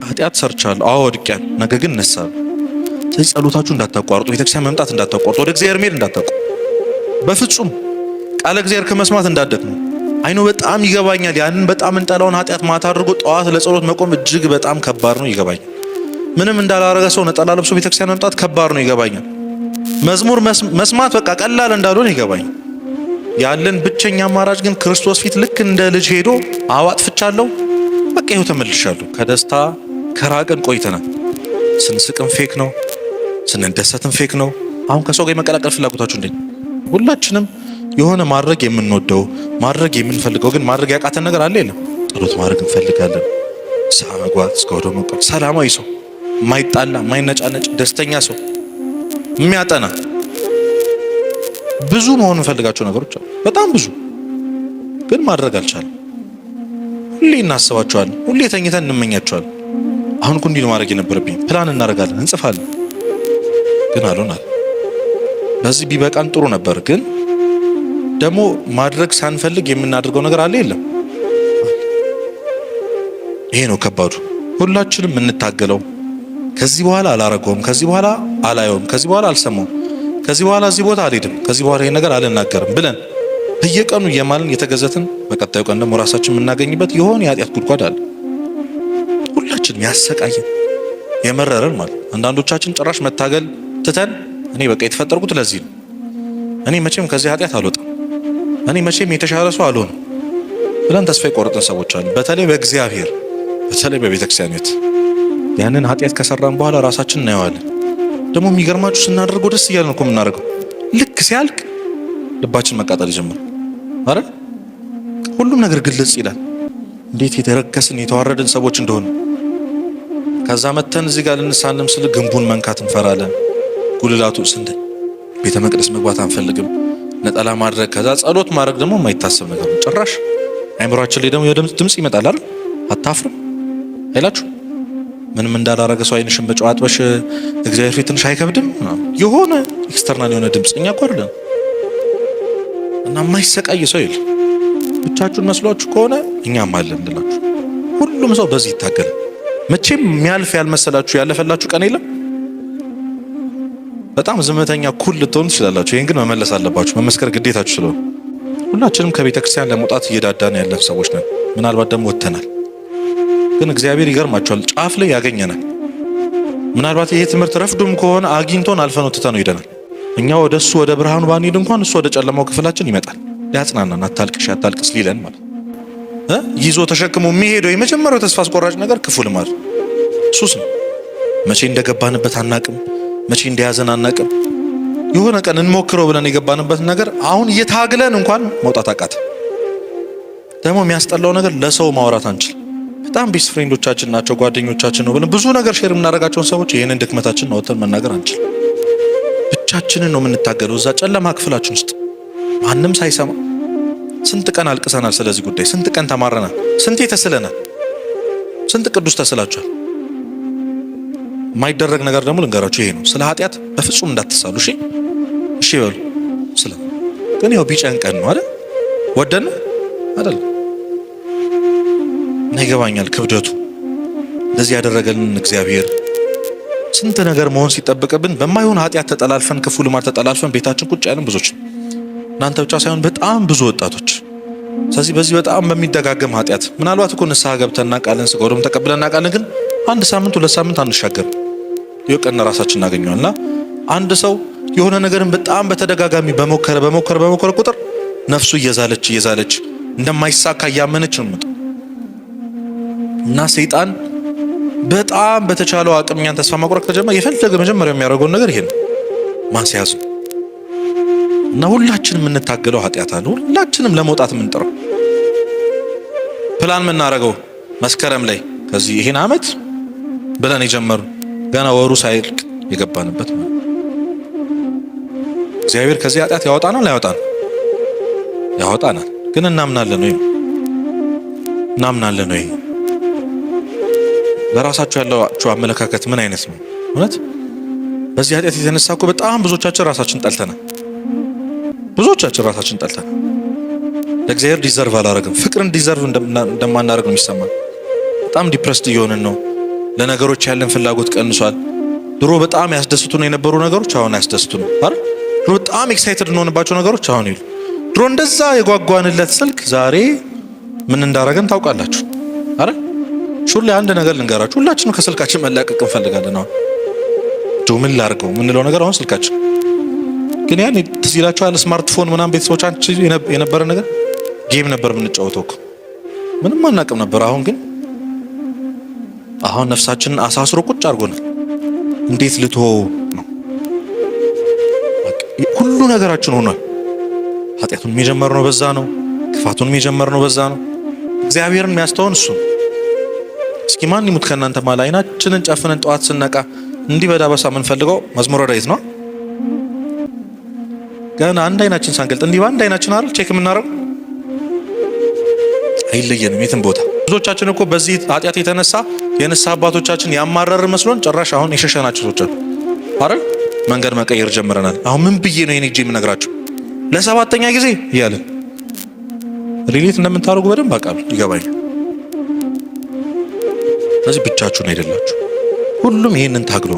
ኃጢአት ሰርቻለሁ፣ አዎ ወድቄያለሁ፣ ነገ ግን እነሳለሁ። ስለዚህ ጸሎታችሁ እንዳታቋርጡ፣ ቤተክርስቲያን መምጣት እንዳታቋርጡ፣ ወደ እግዚአብሔር መሄድ እንዳታቋርጡ፣ በፍጹም ቃለ እግዚአብሔር ከመስማት እንዳትደክሙ። አይኖ በጣም ይገባኛል። ያንን በጣም እንጠላውን ኃጢአት ማታ አድርጎ ጠዋት ለጸሎት መቆም እጅግ በጣም ከባድ ነው፣ ይገባኛል። ምንም እንዳላረገ ሰው ነጠላ ለብሶ ቤተክርስቲያን መምጣት ከባድ ነው፣ ይገባኛል። መዝሙር መስማት በቃ ቀላል እንዳልሆነ ይገባኛል። ያለን ብቸኛ አማራጭ ግን ክርስቶስ ፊት ልክ እንደ ልጅ ሄዶ አጥፍቻለሁ፣ በቃ ይኸው ተመልሻለሁ። ከደስታ ከራቅን ቆይተናል። ስንስቅም ፌክ ነው፣ ስንደሰትም ፌክ ነው። አሁን ከሰው ጋር የመቀላቀል ፍላጎታችሁ እንዴ? ሁላችንም የሆነ ማድረግ የምንወደው ማድረግ የምንፈልገው ግን ማድረግ ያቃተን ነገር አለ የለም? ጸሎት ማድረግ እንፈልጋለን፣ ንስሐ መግባት፣ እስከ ወደ መቆም፣ ሰላማዊ ሰው፣ ማይጣላ ማይነጫነጭ ደስተኛ ሰው፣ የሚያጠና ብዙ መሆን እንፈልጋቸው ነገሮች አሉ፣ በጣም ብዙ። ግን ማድረግ አልቻለም። ሁሌ እናስባቸዋለን፣ ሁሌ ተኝተን እንመኛቸዋለን። አሁን እኮ እንዲህ ማድረግ የነበረብኝ ፕላን እናደርጋለን፣ እንጽፋለን፣ ግን አልሆናል። በዚህ ቢበቃን ጥሩ ነበር። ግን ደግሞ ማድረግ ሳንፈልግ የምናደርገው ነገር አለ የለም? ይሄ ነው ከባዱ። ሁላችንም የምንታገለው ከዚህ በኋላ አላረገውም፣ ከዚህ በኋላ አላየውም፣ ከዚህ በኋላ አልሰማውም፣ ከዚህ በኋላ እዚህ ቦታ አልሄድም፣ ከዚህ በኋላ ይሄን ነገር አልናገርም ብለን በየቀኑ እየማልን የተገዘትን በቀጣዩ ቀን ደግሞ ራሳችን የምናገኝበት የሆነ የኃጢአት ጉድጓድ አለ። ሁላችንም ያሰቃየን የመረረን ማለት። አንዳንዶቻችን ጭራሽ መታገል ትተን እኔ በቃ የተፈጠርኩት ለዚህ ነው፣ እኔ መቼም ከዚህ ኃጢአት አልወጣም፣ እኔ መቼም የተሻለ ሰው አልሆንም ብለን ተስፋ የቆረጥን ሰዎች አሉ። በተለይ በእግዚአብሔር በተለይ በቤተክርስቲያን ቤት ያንን ኃጢአት ከሰራን በኋላ ራሳችን እናየዋለን። ደግሞ የሚገርማችሁ ስናደርገው ደስ እያለን እኮ የምናደርገው፣ ልክ ሲያልቅ ልባችን መቃጠል ይጀምራል አይደል? ሁሉም ነገር ግልጽ ይላል፣ እንዴት የተረከስን የተዋረድን ሰዎች እንደሆነ። ከዛ መተን እዚህ ጋር ልንሳለም ስል ግንቡን መንካት እንፈራለን። ጉልላቱ ስንት ቤተ መቅደስ መግባት አንፈልግም፣ ነጠላ ማድረግ፣ ከዛ ጸሎት ማድረግ ደግሞ የማይታሰብ ነገር ነው ጭራሽ። አይምሯችን ላይ ደግሞ የድምጽ ድምጽ ይመጣል አይደል? አታፍርም አይላችሁ? ምንም እንዳላረገ ሰው አይንሽን በጨው አጥበሽ እግዚአብሔር ፊት ትንሽ አይከብድም? የሆነ ኤክስተርናል የሆነ ድምጽ እኛ እኮ አይደለም። እና የማይሰቃይ ሰው የለም። ብቻችሁን መስሏችሁ ከሆነ እኛም አለን እንላችሁ። ሁሉም ሰው በዚህ ይታገላል። መቼም የሚያልፍ ያልመሰላችሁ ያለፈላችሁ ቀን የለም። በጣም ዝምተኛ ኩል ልትሆኑ ትችላላችሁ። ይሄን ግን መመለስ አለባችሁ፣ መመስከር ግዴታችሁ ስለሆነ። ሁላችንም ከቤተ ክርስቲያን ለመውጣት እየዳዳን ያለን ሰዎች ነን። ምናልባት ደግሞ ወጥተናል። ግን እግዚአብሔር ይገርማችኋል፣ ጫፍ ላይ ያገኘናል። ምናልባት ይሄ ትምህርት ረፍዱም ከሆነ አግኝቶን አልፈነው ትተነው ይደናል። እኛ ወደ እሱ ወደ ብርሃኑ ባንሄድ እንኳን እሱ ወደ ጨለማው ክፍላችን ይመጣል፣ ሊያጽናናን፣ አታልቅሽ አታልቅስ ሊለን ማለት ይዞ ተሸክሞ የሚሄደው የመጀመሪያው ተስፋ አስቆራጭ ነገር ክፉ ልማድ ሱስ ነው። መቼ እንደገባንበት አናቅም፣ መቼ እንደያዘን አናቅም። የሆነ ቀን እንሞክረው ብለን የገባንበት ነገር አሁን እየታግለን እንኳን መውጣት አቃተ። ደግሞ የሚያስጠላው ነገር ለሰው ማውራት አንችል። በጣም ቤስት ፍሬንዶቻችን ናቸው፣ ጓደኞቻችን ነው ብለን ብዙ ነገር ሼር የምናደርጋቸውን ሰዎች ይሄንን ድክመታችንን አውጥተን መናገር አንችል። ብቻችንን ነው የምንታገለው እዛ ጨለማ ክፍላችን ውስጥ ማንም ሳይሰማ። ስንት ቀን አልቅሰናል ስለዚህ ጉዳይ፣ ስንት ቀን ተማረናል፣ ስንት ተስለናል፣ ስንት ቅዱስ ተስላችኋል። የማይደረግ ነገር ደግሞ ልንገራችሁ፣ ይሄ ነው። ስለ ኃጢአት በፍጹም እንዳትሳሉ። እሺ እሺ በሉ። ስለ ግን ያው ቢጨንቀን ነው አይደል? ወደን አይደል? ይገባኛል ክብደቱ። እንደዚህ ያደረገልን እግዚአብሔር ስንት ነገር መሆን ሲጠበቅብን በማይሆን ኃጢአት ተጠላልፈን፣ ክፉ ልማድ ተጠላልፈን ቤታችን ቁጭ ያለን ብዙዎች፣ እናንተ ብቻ ሳይሆን በጣም ብዙ ወጣቶች። ስለዚህ በዚህ በጣም በሚደጋገም ኃጢአት ምናልባት እኮ ንስሐ ገብተን እናውቃለን፣ ስጋ ወደሙ ተቀብለን እናውቃለን። ግን አንድ ሳምንት ሁለት ሳምንት አንሻገርም፣ ይወቀና ራሳችን እናገኘዋልና አንድ ሰው የሆነ ነገርን በጣም በተደጋጋሚ በሞከረ ቁጥር ነፍሱ እየዛለች እንደማይሳካ እያመነች ነው የምትመጣው። እና ሰይጣን በጣም በተቻለው አቅም እኛን ተስፋ ማቁረጥ ከጀመረ የፈለገ መጀመሪያ የሚያደርገውን ነገር ይሄን ማስያዝ። እና ሁላችንም የምንታገለው ኃጢአት አለ፣ ሁላችንም ለመውጣት የምንጥረው ፕላን የምናደርገው መስከረም ላይ ከዚህ ይሄን አመት ብለን የጀመሩ ገና ወሩ ሳይልቅ የገባንበት ነው። እግዚአብሔር ከዚህ ኃጢአት ያወጣናል አያወጣንም? ያወጣናል። ግን እናምናለን ወይ? እናምናለን ወይ? ለራሳችሁ ያላችሁ አመለካከት ምን አይነት ነው? እውነት በዚህ ኃጢአት የተነሳ እኮ በጣም ብዙዎቻችን ራሳችን ጠልተናል። ለእግዚአብሔር ዲዘርቭ አላደረግም። ፍቅርን ዲዘርቭ እንደማናደርግ ነው የሚሰማን። በጣም ዲፕረስድ እየሆንን ነው። ለነገሮች ያለን ፍላጎት ቀንሷል። ድሮ በጣም ያስደስቱን የነበሩ ነገሮች አሁን ያስደስቱን አይደል? ድሮ በጣም ኤክሳይትድ እንሆንባቸው ነገሮች አሁን ይሉ። ድሮ እንደዛ የጓጓንለት ስልክ ዛሬ ምን እንዳረገን ታውቃላችሁ አይደል? ሹል አንድ ነገር ልንገራችሁ፣ ሁላችንም ከስልካችን መላቀቅ እንፈልጋለን። አሁን ምን ላርገው ምንለው ነገር አሁን ስልካችን ግን ያን ትዝ ይላችኋል። ስማርትፎን ምናምን ቤተሰቦቻችን የነበረ ነገር ጌም ነበር የምንጫወተው እኮ ምንም አናውቅም ነበር። አሁን ግን አሁን ነፍሳችንን አሳስሮ ቁጭ አድርጎናል። እንዴት ልትሆው ነው? ሁሉ ነገራችን ሆኗል። ኃጢአቱን የጀመርነው በዛ ነው። ክፋቱን የጀመርነው በዛ ነው። እግዚአብሔርን የሚያስተውን እሱ። እስኪ ማን ይሙት ከእናንተ ማለት አይናችንን ጨፍነን ጠዋት ስነቃ እንዲህ በዳበሳ የምንፈልገው መዝሙረ ዳዊት ነው። ገና አንድ አይናችን ሳንገልጥ እንዲህ በአንድ አይናችን አይደል ቼክ የምናደርገው። አይለየንም የትም ቦታ። ብዙዎቻችን እኮ በዚህ ኃጢአት የተነሳ የንስሐ አባቶቻችን ያማረር መስሎን ጭራሽ አሁን የሸሸናቸው ሰዎች አይደል መንገድ መቀየር ጀምረናል። አሁን ምን ብዬ ነው የኔ የምነግራችሁ ለሰባተኛ ጊዜ እያለን ሪሌት እንደምታደርጉ በደንብ አውቃለሁ፣ ይገባኛል። ስለዚህ ብቻችሁን አይደላችሁ። ሁሉም ይሄንን ታግሎ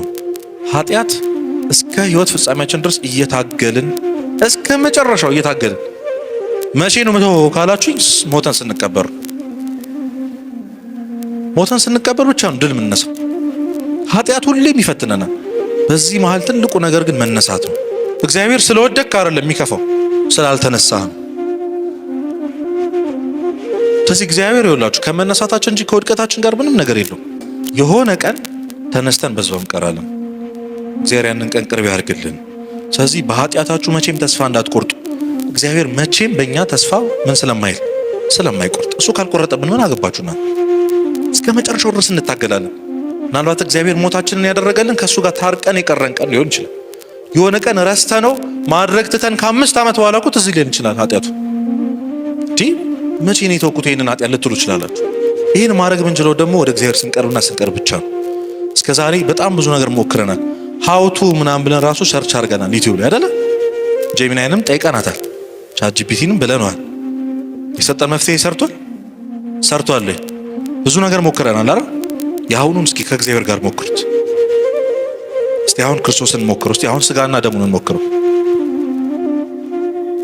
ኃጢአት እስከ ህይወት ፍጻሜያችን ድረስ እየታገልን እስከ መጨረሻው እየታገልን መቼ ነው መተው ካላችሁኝ ሞተን ስንቀበር ብቻ ነው ድል የምንነሳው። ኃጢአት ሁሌም ይፈትነናል። በዚህ መሃል ትልቁ ነገር ግን መነሳት ነው። እግዚአብሔር ስለወደቅክ አይደለም የሚከፋው ስላልተነሳህ ነው። ስለዚህ እግዚአብሔር ይወላችሁ ከመነሳታችን እንጂ ከውድቀታችን ጋር ምንም ነገር የለውም። የሆነ ቀን ተነስተን በዛው እንቀራለን። እግዚአብሔር ያንን ቀን ቅርብ ያድርግልን። ስለዚህ በኃጢአታችሁ መቼም ተስፋ እንዳትቆርጡ። እግዚአብሔር መቼም በእኛ ተስፋ ምን ስለማይቆርጥ እሱ ካልቆረጠብን ምን አገባችሁና እስከ መጨረሻው ድረስ እንታገላለን። ምናልባት እግዚአብሔር ሞታችንን ያደረገልን ከእሱ ጋር ታርቀን የቀረን ቀን ሊሆን ይችላል። የሆነ ቀን ረስተነው ማድረግ ትተን ከ5 ዓመት በኋላ እኮ ትዝ ሊለን ይችላል ኃጢአቱ። መቼ ነው የተወኩት ይሄንን ኃጢአት ልትሉ ይችላላችሁ። ይህን ማድረግ ብንችለው ደግሞ ወደ እግዚአብሔር ስንቀርብ ብቻ ነው። እስከ ዛሬ በጣም ብዙ ነገር ሞክረናል። ሀውቱ ምናምን ብለን ራሱ ሰርች አድርገናል ዩቲዩብ ላይ አይደለ? ጄሚናይንም ጠይቀናታል፣ ቻት ጂፒቲንም ብለናል። የሰጠን መፍትሄ ሰርቷል። ብዙ ነገር ሞክረናል አይደል? የአሁኑን እስኪ ከእግዚአብሔር ጋር ሞክሩት። እስቲ አሁን ክርስቶስን ሞክሩ። እስቲ አሁን ስጋና ደሙን ሞክሩ።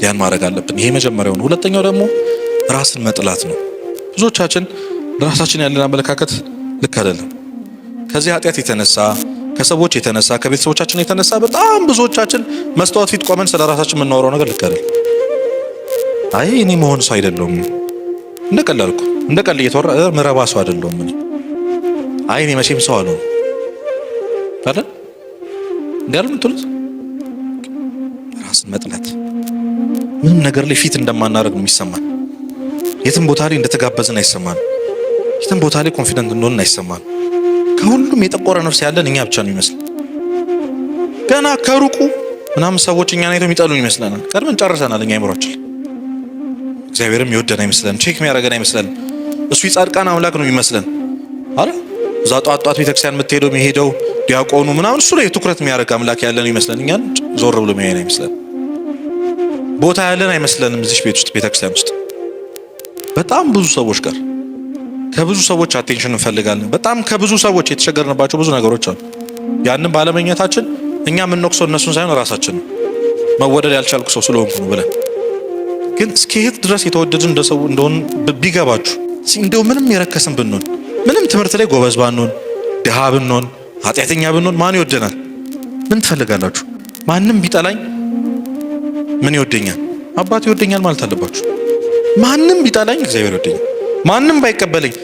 ያን ማድረግ አለብን። ይሄ መጀመሪያው ነው። ሁለተኛው ደግሞ ራስን መጥላት ነው። ብዙዎቻችን ራሳችን ያለን አመለካከት ልክ አይደለም። ከዚህ ኃጢአት የተነሳ ከሰዎች የተነሳ ከቤተሰቦቻችን የተነሳ በጣም ብዙዎቻችን መስታወት ፊት ቆመን ስለ ራሳችን የምናወራው ነገር ልክ አይደለም። አይ እኔ መሆን ሰው አይደለሁም፣ እንደ ቀልድ እየተወራ ምረባ ሰው አይደለሁም እኔ። አይ እኔ መቼም ሰው አልሆንም አይደል? እንዲያል ምትሉት ራስን መጥላት ምንም ነገር ላይ ፊት እንደማናደርግ ነው የሚሰማን። የትም ቦታ ላይ እንደተጋበዝን አይሰማን። የትም ቦታ ላይ ኮንፊደንት እንደሆንን አይሰማን። ከሁሉም የጠቆረ ነፍስ ያለን እኛ ብቻ ነው ይመስል። ገና ከሩቁ ምናምን ሰዎች እኛን አይተው የሚጠሉን ይመስለናል። ቀድመን ጨርሰናል እኛ አይምሯችን። እግዚአብሔርም ይወደን አይመስለን፣ ቼክ የሚያደርገን አይመስለን። እሱ የጻድቃን አምላክ ነው የሚመስለን አይደል? እዛ ጧት ቤተክርስቲያን የምትሄደው የሚሄደው ዲያቆኑ ምናምን እሱ ላይ ትኩረት የሚያደርግ አምላክ ያለን ይመስለን። እኛን ዞር ብሎ የሚያየን አይመስለን። ቦታ ያለን አይመስለንም። እዚህ ቤት ውስጥ ቤተክርስቲያን ውስጥ በጣም ብዙ ሰዎች ጋር ከብዙ ሰዎች አቴንሽን እንፈልጋለን። በጣም ከብዙ ሰዎች የተቸገርንባቸው ብዙ ነገሮች አሉ። ያንን ባለመኘታችን እኛ የምንወቅሰው እነሱን ሳይሆን ራሳችን ነው። መወደድ ያልቻልኩ ሰው ስለሆንኩ ነው ብለን ግን እስከየት ድረስ የተወደድን እንደሰው እንደሆን ቢገባችሁ እንደው ምንም የረከስን ብንሆን፣ ምንም ትምህርት ላይ ጎበዝ ባንሆን፣ ድሃ ብንሆን፣ ኃጢአተኛ ብንሆን ማን ይወደናል? ምን ትፈልጋላችሁ? ማንም ቢጠላኝ ምን ይወደኛል? አባት ይወደኛል ማለት አለባችሁ። ማንም ቢጠላኝ እግዚአብሔር ይወደኛል። ማንም ባይቀበለኝ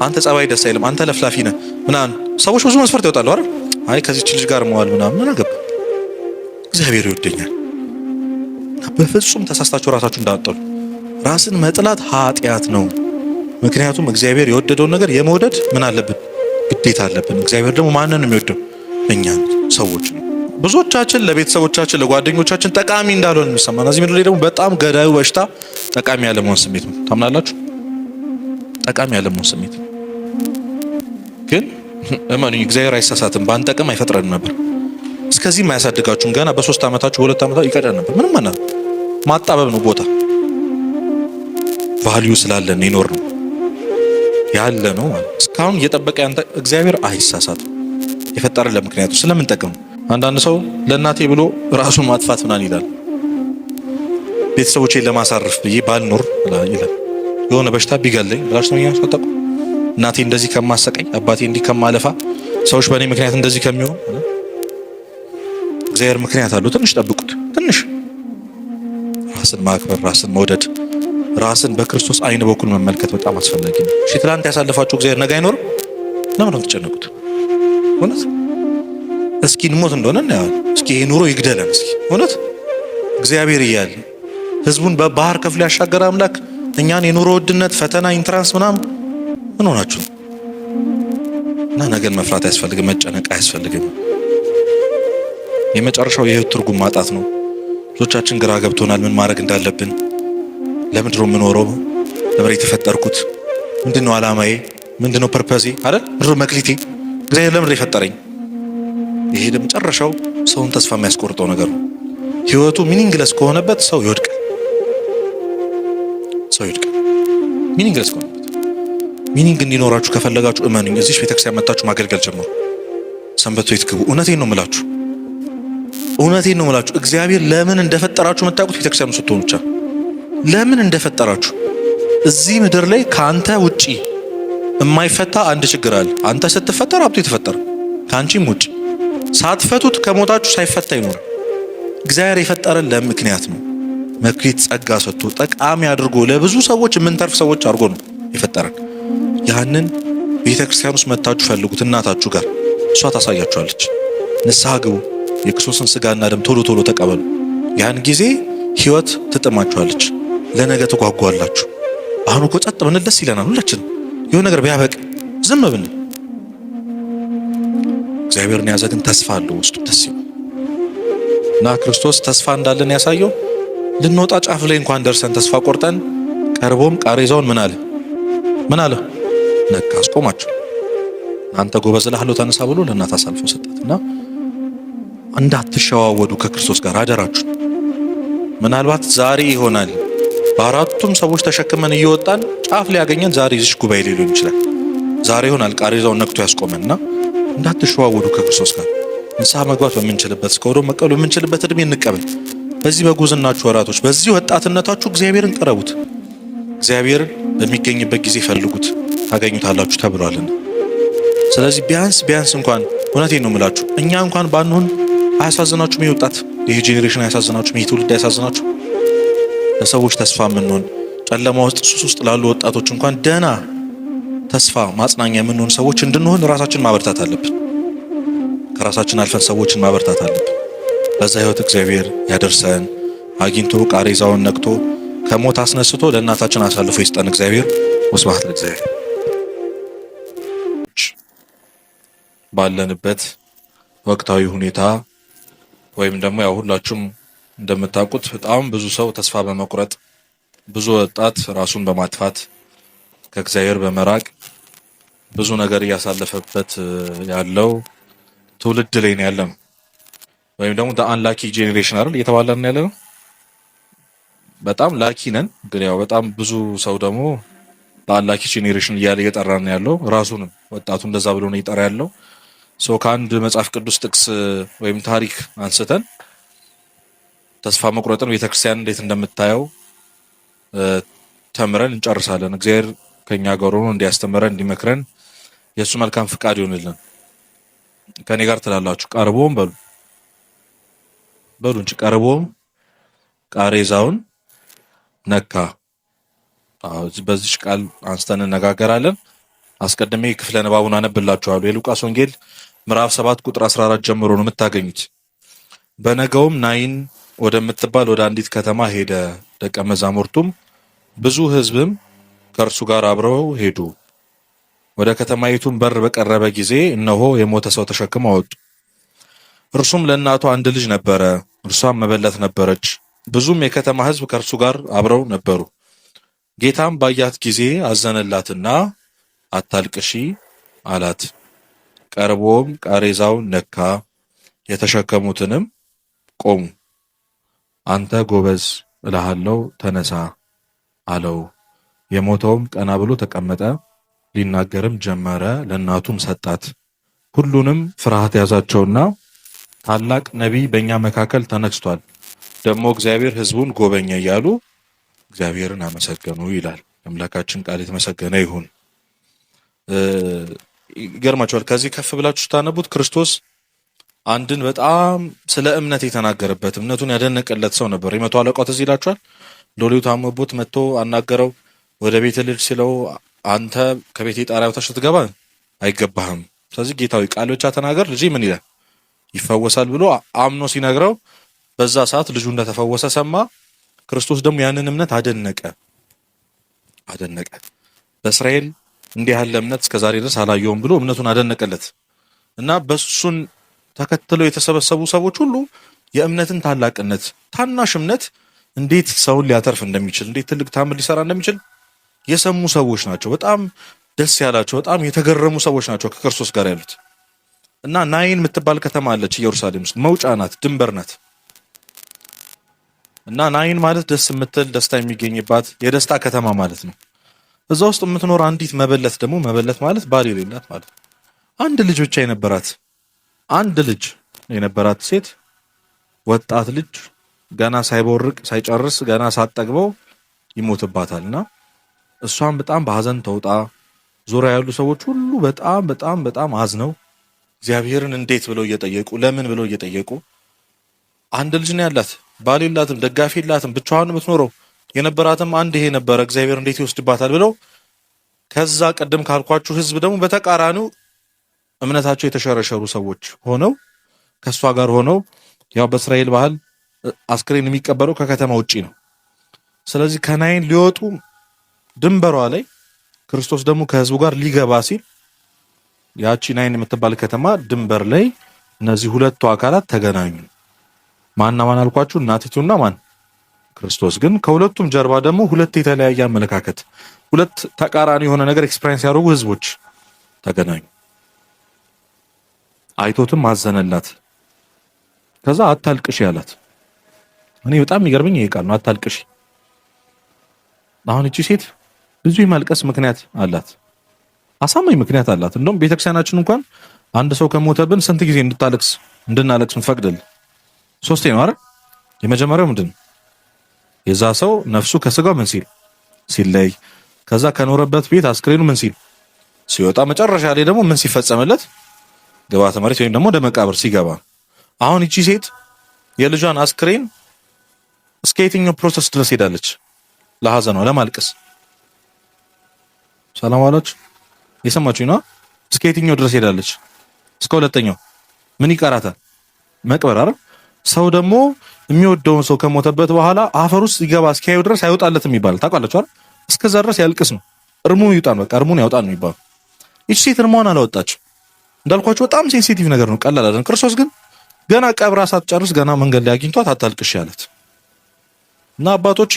አንተ ጸባይ ደስ አይልም፣ አንተ ለፍላፊ ነህ ምናምን ሰዎች ብዙ መስፈርት ያወጣሉ አይደል? አይ ከዚህች ልጅ ጋር መዋል ምናምን ምን አገባ? እግዚአብሔር ይወደኛል። በፍጹም ተሳስታችሁ ራሳችሁ እንዳትጠሉ። ራስን መጥላት ኃጢአት ነው። ምክንያቱም እግዚአብሔር የወደደውን ነገር የመውደድ ምን አለብን? ግዴታ አለብን። እግዚአብሔር ደግሞ ማንን ነው የሚወደው? እኛን ሰዎች። ብዙዎቻችን ለቤተሰቦቻችን ለጓደኞቻችን ጠቃሚ እንዳልሆን የሚሰማን እዚህ ምድር ላይ ደግሞ በጣም ገዳዩ በሽታ ጠቃሚ ያለመሆን ስሜት ነው። ታምናላችሁ? ጠቃሚ ያለመሆን ስሜት ግን እመኑኝ እግዚአብሔር አይሳሳትም። ባንጠቅም አይፈጥረንም ነበር። እስከዚህም አያሳድጋችሁም። ገና በ3 ዓመታችሁ በ2 ዓመታችሁ ይቀደን ነበር። ምንም ማለት ማጣበብ ነው። ቦታ ቫልዩ ስላለን ይኖር ነው። ያለ ነው ማለት። እስካሁን እየጠበቀ ያንተ እግዚአብሔር አይሳሳትም። የፈጠረን ለምክንያቱ ስለምንጠቅም። አንዳንድ ሰው ለእናቴ ብሎ ራሱን ማጥፋት ምናምን ይላል። ቤተሰቦቼን ለማሳረፍ ብዬ ባልኖር ይላል። የሆነ በሽታ ቢገለኝ ብላችሁ ነው ያስቆጣቁ። እናቴ እንደዚህ ከማሰቀኝ፣ አባቴ እንዲህ ከማለፋ፣ ሰዎች በእኔ ምክንያት እንደዚህ ከሚሆን እግዚአብሔር ምክንያት አለው። ትንሽ ጠብቁት። ትንሽ ራስን ማክበር፣ ራስን መውደድ፣ ራስን በክርስቶስ አይን በኩል መመልከት በጣም አስፈላጊ ነው። እሺ ትላንት ያሳለፋችሁ እግዚአብሔር ነገ አይኖርም? ለምን ነው የምትጨነቁት? እውነት እስኪ እንሞት እንደሆነ እናያለን። እስኪ ይሄ ኑሮ ይግደለን። እስኪ እውነት እግዚአብሔር እያለ ህዝቡን በባህር ከፍሎ ያሻገረ አምላክ እኛን የኑሮ ውድነት፣ ፈተና፣ ኢንትራንስ ምናምን ምን ሆናችሁ? እና ነገን መፍራት አያስፈልግም፣ መጨነቅ አያስፈልግም። የመጨረሻው የህይወት ትርጉም ማጣት ነው። ብዙዎቻችን ግራ ገብቶናል፣ ምን ማድረግ እንዳለብን። ለምንድን ነው የምኖረው? ለምን የተፈጠርኩት? ምንድነው ዓላማዬ? ምንድነው ፐርፐዜ? አይደል? ምንድነው መክሊቴ? እግዚአብሔር ለምን የፈጠረኝ? ይሄ ለመጨረሻው ሰውን ተስፋ የሚያስቆርጠው ነገር ነው። ህይወቱ ሚኒንግለስ ከሆነበት ሰው ይወድቃል። ሚኒንግለስ ከሆነበት። ሚኒንግ እንዲኖራችሁ ከፈለጋችሁ እመኑኝ፣ እዚህ ቤተክርስቲያን መጣችሁ ማገልገል ጀምሩ። ሰንበት ቤት ግቡ። እውነቴን ነው የምላችሁ፣ እውነቴን ነው የምላችሁ። እግዚአብሔር ለምን እንደፈጠራችሁ የምታውቁት ቤተክርስቲያን ስትሆኑ ብቻ። ለምን እንደፈጠራችሁ። እዚህ ምድር ላይ ከአንተ ውጪ የማይፈታ አንድ ችግር አለ። አንተ ስትፈጠር ሀብቱ የተፈጠረ ከአንቺም ውጪ ሳትፈቱት ከሞታችሁ ሳይፈታ ይኖራል። እግዚአብሔር የፈጠረን ለምክንያት ነው። መክሊት ጸጋ ሰጥቶ ጠቃሚ አድርጎ ለብዙ ሰዎች የምንተርፍ ሰዎች አድርጎ ነው የፈጠረን። ያንን ቤተክርስቲያን ውስጥ መታችሁ ፈልጉት፣ እናታችሁ ጋር እሷ ታሳያችኋለች። ንስሐ ግቡ፣ የክርስቶስን ስጋና ደም ቶሎ ቶሎ ተቀበሉ። ያን ጊዜ ህይወት ትጥማችኋለች፣ ለነገ ተጓጓላችሁ። አሁን እኮ ጸጥ ብንል ደስ ይለናል ሁላችን። የሆነ ነገር ቢያበቅ ዝም ብንል፣ እግዚአብሔርን ያዘ ግን ተስፋ አለው ውስጡ ደስ ይላል። እና ክርስቶስ ተስፋ እንዳለን ያሳየው ልንወጣ ጫፍ ላይ እንኳን ደርሰን ተስፋ ቆርጠን ቀርቦም ቃሬዛውን ምን አለ ነካ፣ አስቆማቸው። አንተ ጎበዝ እልሃለሁ ተነሳ ብሎ ለእናት አሳልፎ ሰጣትና እንዳትሸዋወዱ ከክርስቶስ ጋር አደራችሁ። ምናልባት ዛሬ ይሆናል በአራቱም ሰዎች ተሸክመን እየወጣን ጫፍ ላይ ያገኘን ዛሬ እዚህ ጉባኤ ላይ ሊሆን ይችላል። ዛሬ ይሆናል ቃሬዛውን ነክቶ ያስቆመንና እንዳትሸዋወዱ ከክርስቶስ ጋር ንስሐ መግባት በምንችልበት እስከ መቀበል በምንችልበት እድሜ እንቀበል። በዚህ በጉዝናችሁ ወራቶች፣ በዚህ ወጣትነታችሁ እግዚአብሔርን ቅረቡት። እግዚአብሔርን በሚገኝበት ጊዜ ፈልጉት ታገኙታላችሁ ተብሏልና። ስለዚህ ቢያንስ እንኳን እውነቴን ነው የምላችሁ፣ እኛ እንኳን ባንሆን አያሳዝናችሁም? ይህ ወጣት፣ ይህ ጄኔሬሽን አያሳዝናችሁም? ይህ ትውልድ አያሳዝናችሁ? ለሰዎች ተስፋ የምንሆን ጨለማ ውስጥ ሱስ ውስጥ ላሉ ወጣቶች እንኳን ደህና ተስፋ ማጽናኛ የምንሆን ሰዎች እንድንሆን ራሳችን ማበርታት አለብን። ከራሳችን አልፈን ሰዎችን ማበርታት አለብን። ለዛ ህይወት እግዚአብሔር ያደርሰን። አግኝቶ ቃሬዛውን ነክቶ ከሞት አስነስቶ ለእናታችን አሳልፎ ይስጠን እግዚአብሔር። ወስብሐት ለእግዚአብሔር። ባለንበት ወቅታዊ ሁኔታ ወይም ደግሞ ያው ሁላችሁም እንደምታውቁት በጣም ብዙ ሰው ተስፋ በመቁረጥ ብዙ ወጣት ራሱን በማጥፋት ከእግዚአብሔር በመራቅ ብዙ ነገር እያሳለፈበት ያለው ትውልድ ላይ ነው ያለው። ወይም ደግሞ አንላኪ ጄኔሬሽን አይደል እየተባለን ያለ ነው። በጣም ላኪ ነን፣ ግን ያው በጣም ብዙ ሰው ደግሞ ለአንላኪ ጄኔሬሽን እያለ እየጠራን ያለው ራሱንም ወጣቱ እንደዛ ብሎ ነው እየጠራ ያለው። ከአንድ መጽሐፍ ቅዱስ ጥቅስ ወይም ታሪክ አንስተን ተስፋ መቁረጥን ቤተክርስቲያን እንዴት እንደምታየው ተምረን እንጨርሳለን። እግዚአብሔር ከኛ ጋር ሆኖ እንዲያስተምረን እንዲመክረን የእሱ መልካም ፍቃድ ይሆንልን። ከኔ ጋር ትላላችሁ። ቀርቦም በሉ እንጂ ቀርቦም ቃሬዛውን ነካ። በዚህ ቃል አንስተን እንነጋገራለን። አስቀድሜ ክፍለ ንባቡን አነብላችኋለሁ። የሉቃስ ወንጌል ምዕራፍ 7 ቁጥር 14 ጀምሮ ነው የምታገኙት። በነገውም ናይን ወደምትባል ወደ አንዲት ከተማ ሄደ። ደቀ መዛሙርቱም ብዙ ሕዝብም ከእርሱ ጋር አብረው ሄዱ። ወደ ከተማይቱም በር በቀረበ ጊዜ እነሆ የሞተ ሰው ተሸክመው አወጡ። እርሱም ለእናቱ አንድ ልጅ ነበረ፣ እርሷም መበለት ነበረች። ብዙም የከተማ ሕዝብ ከእርሱ ጋር አብረው ነበሩ። ጌታም ባያት ጊዜ አዘነላትና አታልቅሺ አላት። ቀርቦም ቃሬዛውን ነካ፣ የተሸከሙትንም ቆሙ። አንተ ጎበዝ እልሃለሁ ተነሳ አለው። የሞተውም ቀና ብሎ ተቀመጠ። ሊናገርም ጀመረ። ለእናቱም ሰጣት። ሁሉንም ፍርሃት ያዛቸውና ታላቅ ነቢይ በእኛ መካከል ተነስቷል፣ ደግሞ እግዚአብሔር ሕዝቡን ጎበኘ እያሉ እግዚአብሔርን አመሰገኑ ይላል። አምላካችን ቃል የተመሰገነ ይሁን። ይገርማችኋል። ከዚህ ከፍ ብላችሁ ስታነቡት ክርስቶስ አንድን በጣም ስለ እምነት የተናገረበት እምነቱን ያደነቀለት ሰው ነበር። የመቶ አለቃው ትዝ ይላችኋል። ሎሌው ታሞበት መጥቶ አናገረው። ወደ ቤት ልጅ ሲለው አንተ ከቤቴ ጣሪያ በታች ልትገባ አይገባህም፣ ስለዚህ ጌታዊ ቃል ብቻ ተናገር፣ ልጅ ምን ይላል ይፈወሳል ብሎ አምኖ ሲነግረው በዛ ሰዓት ልጁ እንደተፈወሰ ሰማ። ክርስቶስ ደግሞ ያንን እምነት አደነቀ። በእስራኤል እንዲህ ያለ እምነት እስከዛሬ ድረስ አላየውም ብሎ እምነቱን አደነቀለት እና በሱን ተከትለው የተሰበሰቡ ሰዎች ሁሉ የእምነትን ታላቅነት፣ ታናሽ እምነት እንዴት ሰውን ሊያተርፍ እንደሚችል፣ እንዴት ትልቅ ታምር ሊሰራ እንደሚችል የሰሙ ሰዎች ናቸው። በጣም ደስ ያላቸው፣ በጣም የተገረሙ ሰዎች ናቸው ከክርስቶስ ጋር ያሉት። እና ናይን የምትባል ከተማ አለች ኢየሩሳሌም ውስጥ፣ መውጫ ናት፣ ድንበር ናት። እና ናይን ማለት ደስ የምትል ደስታ የሚገኝባት የደስታ ከተማ ማለት ነው። እዛ ውስጥ የምትኖር አንዲት መበለት ደግሞ፣ መበለት ማለት ባል የሌላት ማለት ነው። አንድ ልጅ ብቻ የነበራት ሴት፣ ወጣት ልጅ ገና ሳይቦርቅ ሳይጨርስ ገና ሳትጠግበው ይሞትባታልና እሷም በጣም በሐዘን ተውጣ፣ ዙሪያ ያሉ ሰዎች ሁሉ በጣም አዝነው እግዚአብሔርን እንዴት ብለው እየጠየቁ፣ ለምን ብለው እየጠየቁ፣ አንድ ልጅ ነው ያላት፣ ባል የላትም፣ ደጋፊ የላትም፣ ብቻዋን የምትኖረው፣ የነበራትም አንድ ይሄ ነበረ፣ እግዚአብሔር እንዴት ይወስድባታል ብለው ከዛ ቀደም ካልኳችሁ ህዝብ ደግሞ በተቃራኒው እምነታቸው የተሸረሸሩ ሰዎች ሆነው ከሷ ጋር ሆነው፣ ያው በእስራኤል ባህል አስክሬን የሚቀበረው ከከተማ ውጪ ነው። ስለዚህ ከናይን ሊወጡ ድንበሯ ላይ ክርስቶስ ደግሞ ከህዝቡ ጋር ሊገባ ሲል ያቺ ናይን የምትባል ከተማ ድንበር ላይ እነዚህ ሁለቱ አካላት ተገናኙ። ማንና ማን አልኳችሁ? እናቲቱና ማን? ክርስቶስ። ግን ከሁለቱም ጀርባ ደግሞ ሁለት የተለያየ አመለካከት፣ ሁለት ተቃራኒ የሆነ ነገር ኤክስፒሪየንስ ያደረጉ ህዝቦች ተገናኙ። አይቶትም አዘነላት። ከዛ አታልቅሽ ያላት። እኔ በጣም የሚገርመኝ ይሄ ቃል ነው፣ አታልቅሽ። አሁን እቺ ሴት ብዙ የማልቀስ ምክንያት አላት፣ አሳማኝ ምክንያት አላት። እንደውም ቤተክርስቲያናችን እንኳን አንድ ሰው ከሞተብን ስንት ጊዜ እንድናለቅስ ምትፈቅድል? 3 ነው አይደል? የመጀመሪያው ምንድን ነው? የዛ ሰው ነፍሱ ከስጋው ምን ሲለይ፣ ከዛ ከኖረበት ቤት አስክሬኑ ምን ሲወጣ፣ መጨረሻ ላይ ደግሞ ምን ሲፈጸምለት፣ ግብዓተ መሬት ወይም ደግሞ ወደ መቃብር ሲገባ። አሁን እቺ ሴት የልጇን አስክሬን እስከ የትኛው ፕሮሰስ ድረስ ሄዳለች? ለሐዘኗ ለማልቀስ። ሰላም አላችሁ? የሰማችሁኝ ነው? እስከ የትኛው ድረስ ሄዳለች? እስከ ሁለተኛው። ምን ይቀራታል? መቅበር አይደል? ሰው ደግሞ የሚወደውን ሰው ከሞተበት በኋላ አፈር ውስጥ ሲገባ እስኪያዩ ድረስ አይወጣለትም ይባላል። ታውቃላችሁ አይደል? እስከዛ ድረስ ያልቅስ ነው። እርሙን ይውጣን፣ በቃ እርሙን ያውጣን ነው የሚባለው። እቺ ሴት እርሟን አላወጣችም። እንዳልኳችሁ በጣም ሴንሲቲቭ ነገር ነው፣ ቀላል አይደለም። ክርስቶስ ግን ገና ቀብራ ሳትጨርስ ገና መንገድ ላይ አግኝቷት አታልቅሽ ያለት እና አባቶች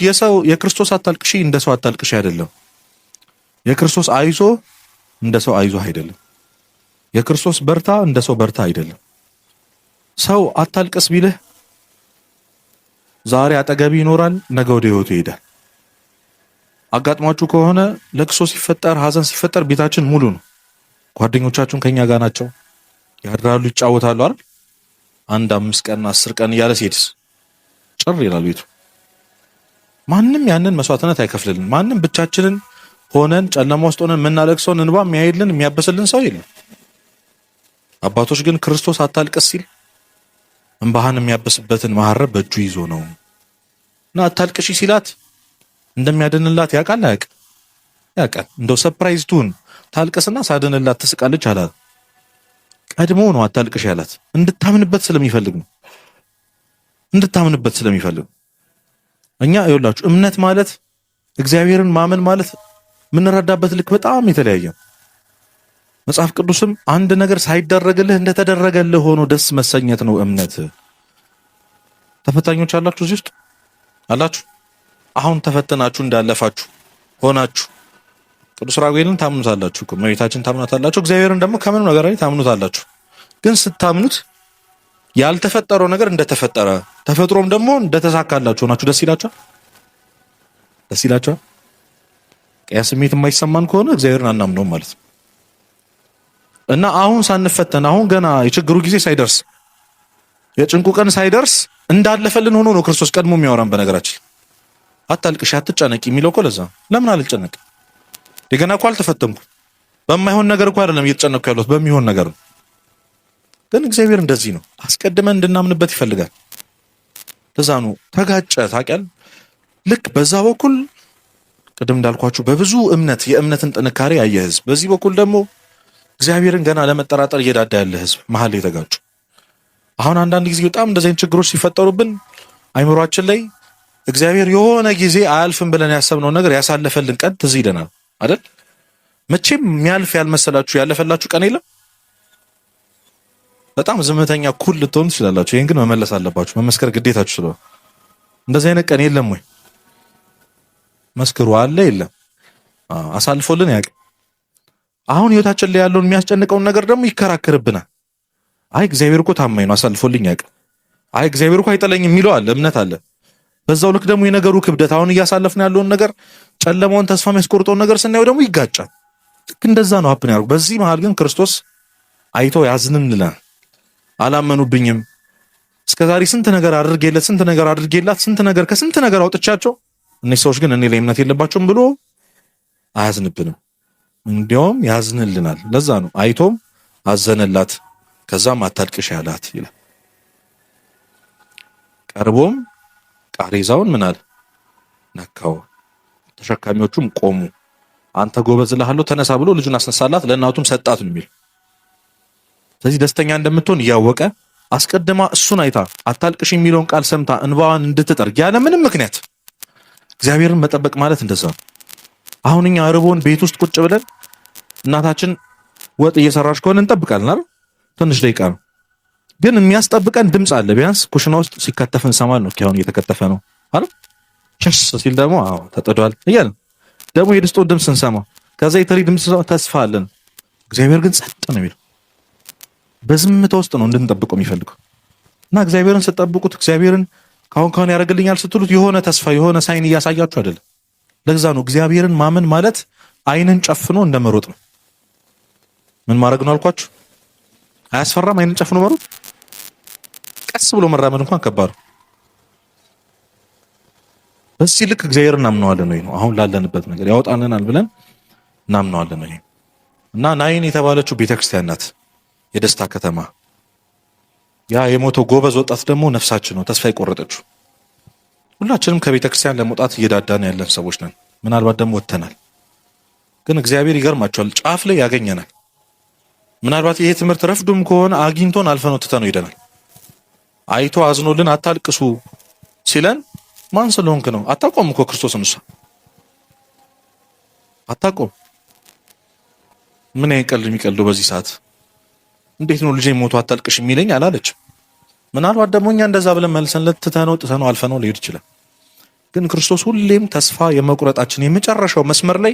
የክርስቶስ አታልቅሽ እንደ ሰው አታልቅሽ አይደለም። የክርስቶስ አይዞ እንደ ሰው አይዞ አይደለም። የክርስቶስ በርታ እንደ ሰው በርታ አይደለም። ሰው አታልቅስ ቢልህ ዛሬ አጠገቢ ይኖራል፣ ነገ ወደ ህይወቱ ይሄዳል። አጋጥሟችሁ ከሆነ ለቅሶ ሲፈጠር፣ ሐዘን ሲፈጠር ቤታችን ሙሉ ነው። ጓደኞቻችን ከኛ ጋር ናቸው፣ ያድራሉ፣ ይጫወታሉ አይደል? 1 5 ቀን 10 ቀን እያለ ሲሄድስ ጭር ይላል ቤቱ። ማንም ያንን መስዋዕትነት አይከፍልልን። ማንም ብቻችንን ሆነን ጨለማ ውስጥ ሆነን የምናለቅሰውን እንባ የሚያይልን የሚያበስልን ሰው የለም። አባቶች ግን ክርስቶስ አታልቅስ ሲል እንባህን የሚያበስበትን መሐረብ በእጁ ይዞ ነው እና አታልቅሺ ሲላት እንደሚያድንላት ያውቃል። ያውቃል። እንደው ሰርፕራይዝ ትሁን ታልቅስና ሳድንላት ትስቃለች አላት። ቀድሞ ነው አታልቅሽ ያላት፣ እንድታምንበት ስለሚፈልግ ነው። እኛ ይኸውላችሁ እምነት ማለት እግዚአብሔርን ማመን ማለት የምንረዳበት ልክ በጣም የተለያየ ነው። መጽሐፍ ቅዱስም አንድ ነገር ሳይደረግልህ እንደተደረገልህ ሆኖ ደስ መሰኘት ነው እምነት። ተፈታኞች አላችሁ፣ እዚህ ውስጥ አላችሁ። አሁን ተፈተናችሁ እንዳለፋችሁ ሆናችሁ ቅዱስ ራጉኤልን ታምኑታላችሁ እኮ፣ እመቤታችን ታምኑታላችሁ፣ እግዚአብሔርን ደግሞ ከምንም ነገር ላይ ታምኑታላችሁ። ግን ስታምኑት ያልተፈጠረው ነገር እንደተፈጠረ ተፈጥሮም ደግሞ እንደተሳካላችሁ ሆናችሁ ደስ ይላችኋል። ያ ስሜት የማይሰማን ከሆነ እግዚአብሔርን አናምነውም ማለት ነው። እና አሁን ሳንፈተን አሁን ገና የችግሩ ጊዜ ሳይደርስ የጭንቁ ቀን ሳይደርስ እንዳለፈልን ሆኖ ነው ክርስቶስ ቀድሞ የሚያወራን። በነገራችን አታልቅሽ አትጨነቂ የሚለው እኮ ለዛ ለምን አልጨነቅ? ገና እኮ አልተፈተንኩም። በማይሆን ነገር እኮ አይደለም እየተጨነቅኩ ያለሁት በሚሆን ነገር ነው። ግን እግዚአብሔር እንደዚህ ነው፣ አስቀድመን እንድናምንበት ይፈልጋል። ለዛ ነው ተጋጨ ታውቂያለህ። ልክ በዛ በኩል ቅድም እንዳልኳችሁ በብዙ እምነት የእምነትን ጥንካሬ ያየ ህዝብ፣ በዚህ በኩል ደግሞ እግዚአብሔርን ገና ለመጠራጠር እየዳዳ ያለ ህዝብ መሀል የተጋጩ። አሁን አንዳንድ ጊዜ በጣም እንደዚህ አይነት ችግሮች ሲፈጠሩብን አይምሯችን ላይ እግዚአብሔር የሆነ ጊዜ አያልፍም ብለን ያሰብነው ነገር ያሳለፈልን ቀን ትዝ ይለናል አይደል? መቼም የሚያልፍ ያልመሰላችሁ ያለፈላችሁ ቀን የለም። በጣም ዝምተኛ ኩል ልትሆኑ ትችላላችሁ። ይሄን ግን መመለስ አለባችሁ፣ መመስከር ግዴታችሁ ስለሆነ። እንደዚህ አይነት ቀን የለም ወይ? መስክሩ። አለ የለም? አሳልፎልን ያውቅ። አሁን ህይወታችን ላይ ያለውን የሚያስጨንቀውን ነገር ደግሞ ይከራከርብናል። አይ እግዚአብሔር እኮ ታማኝ ነው አሳልፎልኝ ያውቅ። አይ እግዚአብሔር እኮ አይጠለኝም የሚለው አለ፣ እምነት አለ። በዛው ልክ ደግሞ የነገሩ ክብደት አሁን እያሳለፍን ያለውን ነገር ጨለማውን ተስፋ የሚያስቆርጠውን ነገር ስናየው ደግሞ ይጋጫል። ልክ እንደዛ ነው ሀፕን ያደርጉ። በዚህ መሀል ግን ክርስቶስ አይቶ ያዝንልናል። አላመኑብኝም እስከዛሬ ስንት ነገር አድርጌለት ስንት ነገር አድርጌላት ስንት ነገር ከስንት ነገር አውጥቻቸው እነዚህ ሰዎች ግን እኔ ላይ እምነት የለባቸውም ብሎ አያዝንብንም። እንዲያውም ያዝንልናል። ለዛ ነው አይቶም አዘነላት፣ ከዛም አታልቅሽ ያላት ይላል። ቀርቦም ቃሬዛውን ምን አለ ነካው፣ ተሸካሚዎቹም ቆሙ። አንተ ጎበዝ እልሃለሁ ተነሳ ብሎ ልጁን አስነሳላት፣ ለእናቱም ሰጣት ነው የሚል። ስለዚህ ደስተኛ እንደምትሆን እያወቀ አስቀድማ እሱን አይታ አታልቅሽ የሚለውን ቃል ሰምታ እንባዋን እንድትጠርግ ያለ ምንም ምክንያት እግዚአብሔርን መጠበቅ ማለት እንደዛ ነው። አሁን እኛ ርቦን ቤት ውስጥ ቁጭ ብለን እናታችን ወጥ እየሰራች ከሆነ እንጠብቃለን አይደል? ትንሽ ደቂቃ ነው፣ ግን የሚያስጠብቀን ድምፅ አለ። ቢያንስ ኩሽና ውስጥ ሲከተፍ እንሰማለን ነው። አሁን እየተከተፈ ነው አይደል? ቸስ ሲል ደግሞ አዎ ተጠዷል እያልን ደግሞ የድስቶ ድምፅ እንሰማ፣ ከዛ የተሪ ድምፅ ተስፋ አለን። እግዚአብሔር ግን ጸጥ ነው የሚለው። በዝምታ ውስጥ ነው እንድንጠብቀው የሚፈልገው። እና እግዚአብሔርን ስትጠብቁት እግዚአብሔርን ካሁን ያደርግልኛል ስትሉት የሆነ ተስፋ የሆነ ሳይን እያሳያችሁ አይደለም። ለዛ ነው እግዚአብሔርን ማመን ማለት አይንን ጨፍኖ እንደመሮጥ ነው። ምን ማድረግ ነው አልኳችሁ? አያስፈራም? አይንን ጨፍኖ መሮጥ። ቀስ ብሎ መራመድ እንኳን ከባድ ነው። በዚህ ልክ እግዚአብሔርን እናምነዋለን ወይ ነው አሁን ላለንበት ነገር ያወጣልናል ብለን እናምነዋለን ወይ? እና ናይን የተባለችው ቤተክርስቲያን ናት፣ የደስታ ከተማ። ያ የሞተው ጎበዝ ወጣት ደግሞ ነፍሳችን ነው ተስፋ የቆረጠችው። ሁላችንም ከቤተክርስቲያን ለመውጣት እየዳዳን ያለን ሰዎች ነን። ምናልባት ደግሞ ወጥተናል። ግን እግዚአብሔር ይገርማቸዋል፣ ጫፍ ላይ ያገኘናል። ምናልባት ይሄ ትምህርት ረፍዱም ከሆነ አግኝቶን አልፈነው ትተነው ሄደናል። አይቶ አዝኖልን አታልቅሱ ሲለን ማን ስለሆንክ ነው? አታቆም እኮ ክርስቶስን። እሷ አታቆም። ምን አይቀል የሚቀልደው በዚህ ሰዓት እንዴት ነው ልጄ ሞቶ አታልቅሽ የሚለኝ አላለች። ምናልባት ደግሞ እኛ እንደዛ ብለን መልሰን ለትተነው ጥተነው አልፈነው ሊሄድ ይችላል። ግን ክርስቶስ ሁሌም ተስፋ የመቁረጣችን የመጨረሻው መስመር ላይ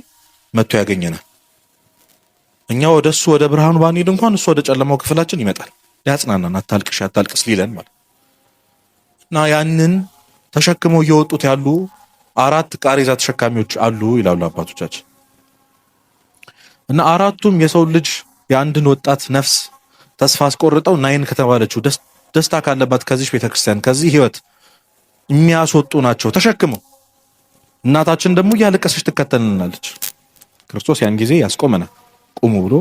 መጥቶ ያገኘናል። እኛ ወደሱ ወደ ብርሃኑ ባንሄድ እንኳን እሱ ወደ ጨለማው ክፍላችን ይመጣል ሊያጽናናን፣ አታልቅሽ አታልቅስ ሊለን ማለት እና ያንን ተሸክመው እየወጡት ያሉ 4 ቃሬዛ ተሸካሚዎች አሉ ይላሉ አባቶቻችን። እና አራቱም የሰው ልጅ የአንድን ወጣት ነፍስ ተስፋ አስቆርጠው ናይን ከተባለችው ደስታ ካለባት ከዚህ ቤተክርስቲያን ከዚህ ህይወት የሚያስወጡ ናቸው ተሸክመው። እናታችን ደግሞ እያለቀሰች ትከተልናለች። ክርስቶስ ያን ጊዜ ያስቆመናል። ቁሙ ብሎ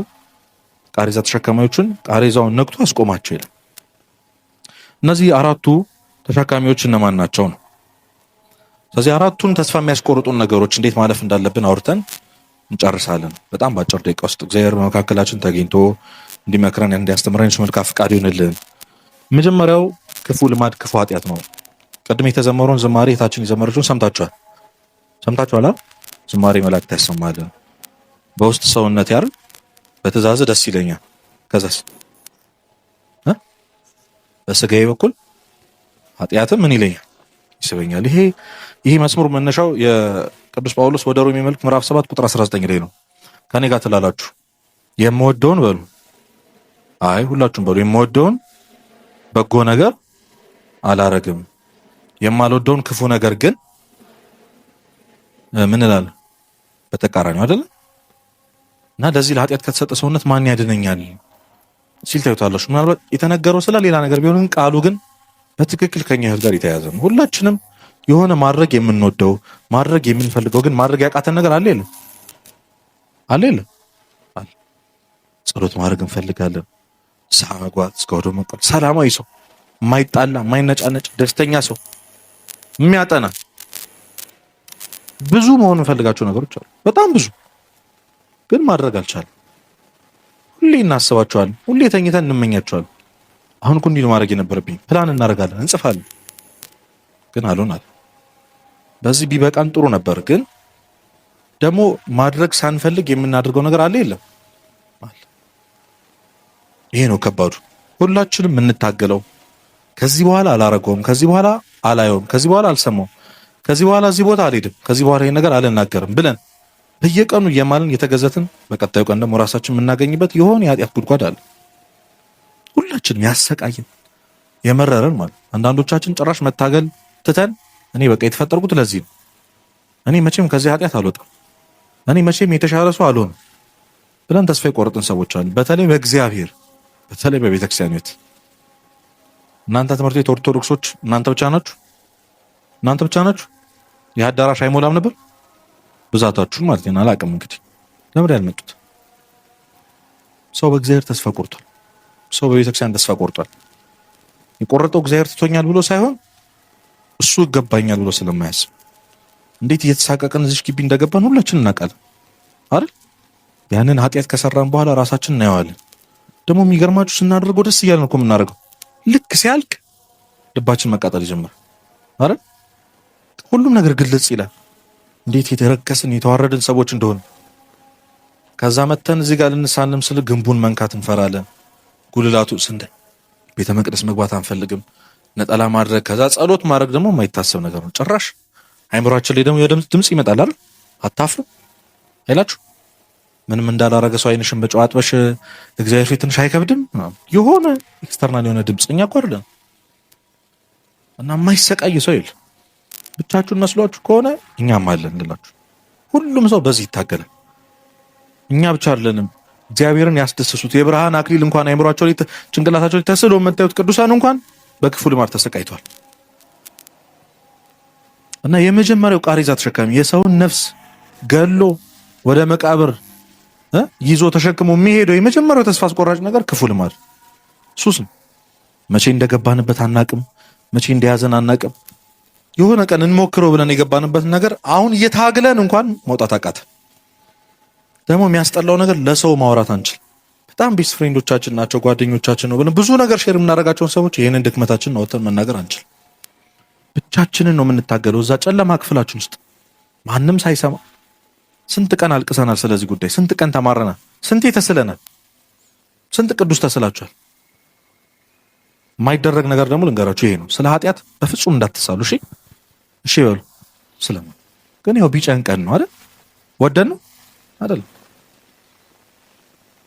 ቃሬዛ ተሸካሚዎችን ቃሬዛውን ነክቶ አስቆማቸው ይላል። እነዚህ አራቱ ተሸካሚዎች እነማን ናቸው ነው? ስለዚህ አራቱን ተስፋ የሚያስቆርጡን ነገሮች እንዴት ማለፍ እንዳለብን አውርተን እንጨርሳለን። በጣም በአጭር ደቂቃ ውስጥ እግዚአብሔር በመካከላችን ተገኝቶ እንዲመክረን እንዲያስተምረን እሱ መልካም ፈቃድ ይሁንልን። መጀመሪያው ክፉ ልማድ ክፉ ኃጢአት ነው። ቀድሞ የተዘመረውን ዝማሬ እህታችን የዘመረችውን ሰምታችኋል? ዝማሬ መላእክት ያሰማል በውስጥ ሰውነት ያር በትእዛዝ ደስ ይለኛል። ከዛስ በስጋዬ በኩል ኃጢአትም ምን ይለኛል ይስበኛል። ይሄ መስሙር መነሻው የቅዱስ ጳውሎስ ወደ ሮሜ መልእክት ምዕራፍ 7 ቁጥር 19 ላይ ነው። ከኔ ጋር ትላላችሁ የምወደውን በሉ፣ አይ ሁላችሁም በሉ፣ የምወደውን በጎ ነገር አላረግም፣ የማልወደውን ክፉ ነገር ግን ምን እላለሁ በተቃራኒው አይደለ? እና ለዚህ ለኃጢአት ከተሰጠ ሰውነት ማን ያድነኛል ሲል ታዩታላችሁ። ምናልባት የተነገረው ስለ ሌላ ነገር ቢሆንም ቃሉ ግን በትክክል ከኛ ህይወት ጋር የተያያዘ ነው። ሁላችንም የሆነ ማድረግ የምንወደው ማድረግ የምንፈልገው ግን ማድረግ ያቃተን ነገር አለ የለም? አለ የለም? አለ። ጸሎት ማድረግ እንፈልጋለን። ንስሐ መግባት፣ እስከ ወደ መቀል፣ ሰላማዊ ሰው፣ የማይጣላ የማይነጫነጭ ደስተኛ ሰው፣ የሚያጠና ብዙ መሆን እንፈልጋቸው ነገሮች አሉ። በጣም ብዙ ግን ማድረግ አልቻለም። ሁሌ እናስባቸዋለን። ሁሌ ተኝተን እንመኛቸዋለን። አሁን እኮ እንዲህ ማድረግ የነበረብኝ ፕላን እናደርጋለን፣ እንጽፋለን፣ ግን አልሆናል። በዚህ ቢበቃን ጥሩ ነበር። ግን ደግሞ ማድረግ ሳንፈልግ የምናደርገው ነገር አለ የለም? ይሄ ነው ከባዱ። ሁላችንም የምንታገለው ከዚህ በኋላ አላረገውም፣ ከዚህ በኋላ አላየውም፣ ከዚህ በኋላ አልሰማውም፣ ከዚህ በኋላ እዚህ ቦታ አልሄድም፣ ከዚህ በኋላ ይሄን ነገር አልናገርም ብለን በየቀኑ እየማልን እየተገዘትን በቀጣዩ ቀን ደግሞ ራሳችን የምናገኝበት የሆነ የኃጢአት ጉድጓድ አለ። ሁላችንም ያሰቃየን የመረረን ማለት። አንዳንዶቻችን ጭራሽ መታገል ትተን እኔ በቃ የተፈጠርኩት ለዚህ ነው፣ እኔ መቼም ከዚህ ኃጢአት አልወጣም፣ እኔ መቼም የተሻለ ሰው አልሆንም ብለን ተስፋ የቆረጥን ሰዎች አሉ። በተለይ በእግዚአብሔር በተለይ በቤተክርስቲያን ቤት። እናንተ ትምህርት ቤት ኦርቶዶክሶች እናንተ ብቻ ናችሁ፣ እናንተ ብቻ ናችሁ። የአዳራሽ አይሞላም ነበር ብዛታችሁ ማለት ነው። አላውቅም እንግዲህ ለምን ያልመጡት። ሰው በእግዚአብሔር ተስፋ ቆርጧል። ሰው በቤተክርስቲያን ተስፋ ቆርጧል። የቆረጠው እግዚአብሔር ትቶኛል ብሎ ሳይሆን እሱ ይገባኛል ብሎ ስለማያስብ። እንዴት እየተሳቀቀን እዚህ ግቢ እንደገባን ሁላችን እናውቃለን አይደል? ያንን ኃጢአት ከሰራን በኋላ ራሳችን እናየዋለን። ደግሞ የሚገርማችሁ ስናደርገው ደስ እያለን እኮ የምናደርገው፣ ልክ ሲያልቅ ልባችን መቃጠል ይጀምራል አይደል? ሁሉም ነገር ግልጽ ይላል። እንዴት የተረከስን የተዋረድን ሰዎች እንደሆነ። ከዛ መተን እዚህ ጋር ልንሳለም ስል ግንቡን መንካት እንፈራለን። ጉልላቱ ስንደ ቤተ መቅደስ መግባት አንፈልግም። ነጠላ ማድረግ፣ ከዛ ጸሎት ማድረግ ደግሞ የማይታሰብ ነገር ነው ጭራሽ። አይምሯችን ላይ ደግሞ የድምጽ ድምጽ ይመጣል አይደል? አታፍሩ አይላችሁ? ምንም እንዳላረገ ሰው አይንሽን በጨው አጥበሽ እግዚአብሔር ፊት ትንሽ አይከብድም? የሆነ ኤክስተርናል የሆነ ድምጽ እኛ እኮ አይደለም። እና የማይሰቃይ ሰው የለም። ብቻችሁን መስሏችሁ ከሆነ እኛም አለን እንላችሁ። ሁሉም ሰው በዚህ ይታገላል። እኛ ብቻ አይደለንም። እግዚአብሔርን ያስደስሱት የብርሃን አክሊል እንኳን አይምሯቸው ላይ ጭንቅላታቸው ላይ ተስሎ የምታዩት ቅዱሳን እንኳን በክፉ ልማድ ተሰቃይቷል። እና የመጀመሪያው ቃሬዛ ተሸካሚ የሰውን ነፍስ ገሎ ወደ መቃብር ይዞ ተሸክሞ የሚሄደው የመጀመሪያው ተስፋ አስቆራጭ ነገር ክፉ ልማድ ሱስ ነው። መቼ እንደገባንበት አናቅም፣ መቼ እንደያዘን አናቅም። የሆነ ቀን እንሞክረው ብለን የገባንበት ነገር አሁን እየታገለን እንኳን መውጣት አቃተ። ደግሞ የሚያስጠላው ነገር ለሰው ማውራት አንችል። በጣም ቤስት ፍሬንዶቻችን ናቸው፣ ጓደኞቻችን ነው ብለን ብዙ ነገር ሼር የምናደርጋቸውን ሰዎች ይሄንን ድክመታችንን አውጥተን መናገር አንችል። ብቻችንን ነው የምንታገለው እዛ ጨለማ ክፍላችን ውስጥ ማንም ሳይሰማ። ስንት ቀን አልቅሰናል ስለዚህ ጉዳይ፣ ስንት ቀን ተማረናል፣ ስንት ተስለናል፣ ስንት ቅዱስ ተስላችኋል። የማይደረግ ነገር ደግሞ ልንገራችሁ፣ ይሄ ነው። ስለ ኃጢአት በፍጹም እንዳትሳሉ። እሺ እሺ በሉ። ስለምን ግን ያው ቢጨንቀን ነው አይደል? ወደን ነው አይደል?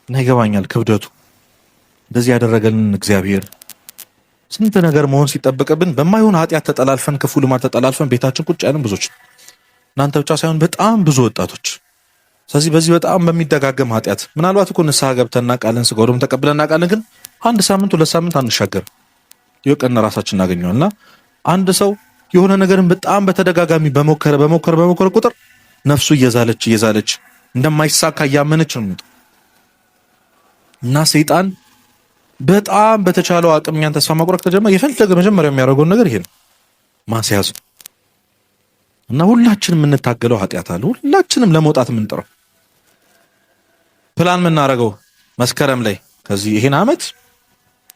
እና ይገባኛል ክብደቱ። እንደዚህ ያደረገልን እግዚአብሔር ስንት ነገር መሆን ሲጠበቅብን በማይሆን ኃጢአት ተጠላልፈን ክፉ ልማድ ተጠላልፈን ቤታችን ቁጭ ያለን ብዙዎች፣ እናንተ ብቻ ሳይሆን በጣም ብዙ ወጣቶች። ስለዚህ በዚህ በጣም በሚደጋገም ኃጢአት ምናልባት እኮ ንስሐ ገብተን እናውቃለን፣ ስጋ ወደሙን ተቀብለን እናውቃለን። ግን አንድ ሳምንት ሁለት ሳምንት አንሻገር ይወቀና ራሳችን እናገኘዋልና አንድ ሰው የሆነ ነገርን በጣም በተደጋጋሚ በሞከረ ቁጥር ነፍሱ እየዛለች እንደማይሳካ እያመነች ነው የሚመጣው። እና ሰይጣን በጣም በተቻለው አቅም ያን ተስፋ ማቁረጥ ከጀመረ የፈለገ መጀመሪያ የሚያደርገውን ነገር ይሄ ነው፣ ማስያዝ። እና ሁላችንም የምንታገለው ኃጢአት አለ። ሁላችንም ለመውጣት የምንጥረው ፕላን የምናደርገው መስከረም ላይ ከዚህ ይሄን አመት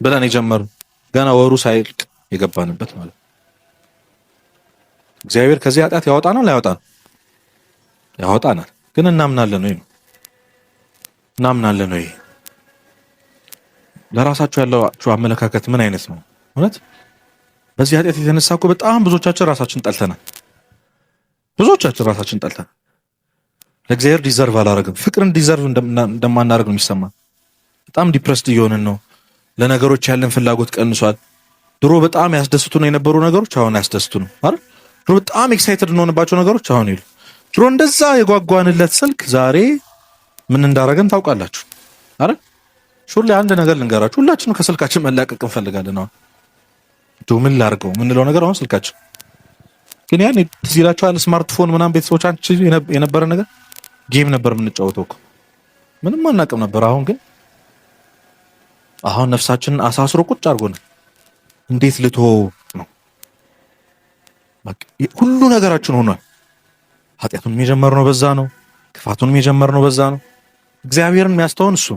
ብለን የጀመሩ ገና ወሩ ሳይልቅ የገባንበት ማለት። እግዚአብሔር ከዚህ ኃጢአት ያወጣናል አያወጣንም? ያወጣናል። ግን እናምናለን ወይ ነው? እናምናለን ወይ? ለራሳችሁ ያላችሁ አመለካከት ምን አይነት ነው? እውነት በዚህ ኃጢአት የተነሳ እኮ በጣም ብዙዎቻችን ራሳችን ጠልተናል። ለእግዚአብሔር ዲዘርቭ አላደረግም። ፍቅርን ዲዘርቭ እንደማናደርግ ነው የሚሰማን። በጣም ዲፕረስድ እየሆንን ነው። ለነገሮች ያለን ፍላጎት ቀንሷል። ድሮ በጣም ያስደስቱ ነው የነበሩ ነገሮች አሁን ያስደስቱ ነው አይደል? ድሮ በጣም ኤክሳይትድ እንሆንባቸው ነገሮች አሁን ይሉ። ድሮ እንደዛ የጓጓንለት ስልክ ዛሬ ምን እንዳረገን ታውቃላችሁ አይደል? ሹል አንድ ነገር ልንገራችሁ፣ ሁላችንም ከስልካችን መላቀቅ እንፈልጋለን። አሁን ምን ላርገው ምንለው ነገር አሁን ስልካችን ግን ያኔ ትዝ ይላችኋል፣ ስማርትፎን ምናምን ቤተሰቦቻችን የነበረ ነገር ጌም ነበር የምንጫወተው እኮ ምንም አናውቅም ነበር። አሁን ግን አሁን ነፍሳችንን አሳስሮ ቁጭ አድርጎን እንዴት ልትሆው ነው? ሁሉ ነገራችን ሆኗል። ኃጢአቱን የጀመርነው በዛ ነው። ክፋቱን የጀመርነው በዛ ነው። እግዚአብሔርን የሚያስተውን እሱ።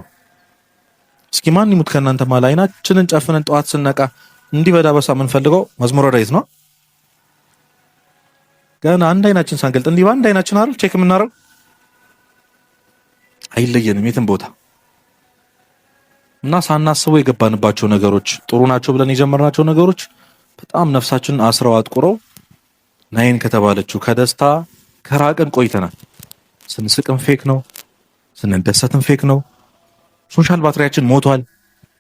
እስኪ ማን ይሙት ከእናንተ ማል አይናችንን ጨፍነን ጠዋት ስነቃ እንዲህ በዳበሳ የምንፈልገው መዝሙረ ዳዊት ነው። ገና አንድ አይናችን ሳንገልጥ እንዲህ በአንድ አይናችን አይደል ቼክ የምናደርገው። አይለየንም የትም ቦታ እና ሳናስበው የገባንባቸው ነገሮች ጥሩ ናቸው ብለን የጀመርናቸው ነገሮች በጣም ነፍሳችንን አስረው አጥቁረው ናይን ከተባለችው ከደስታ ከራቅን ቆይተናል። ስንስቅም ፌክ ነው፣ ስንደሰትም ፌክ ነው። ሶሻል ባትሪያችን ሞቷል።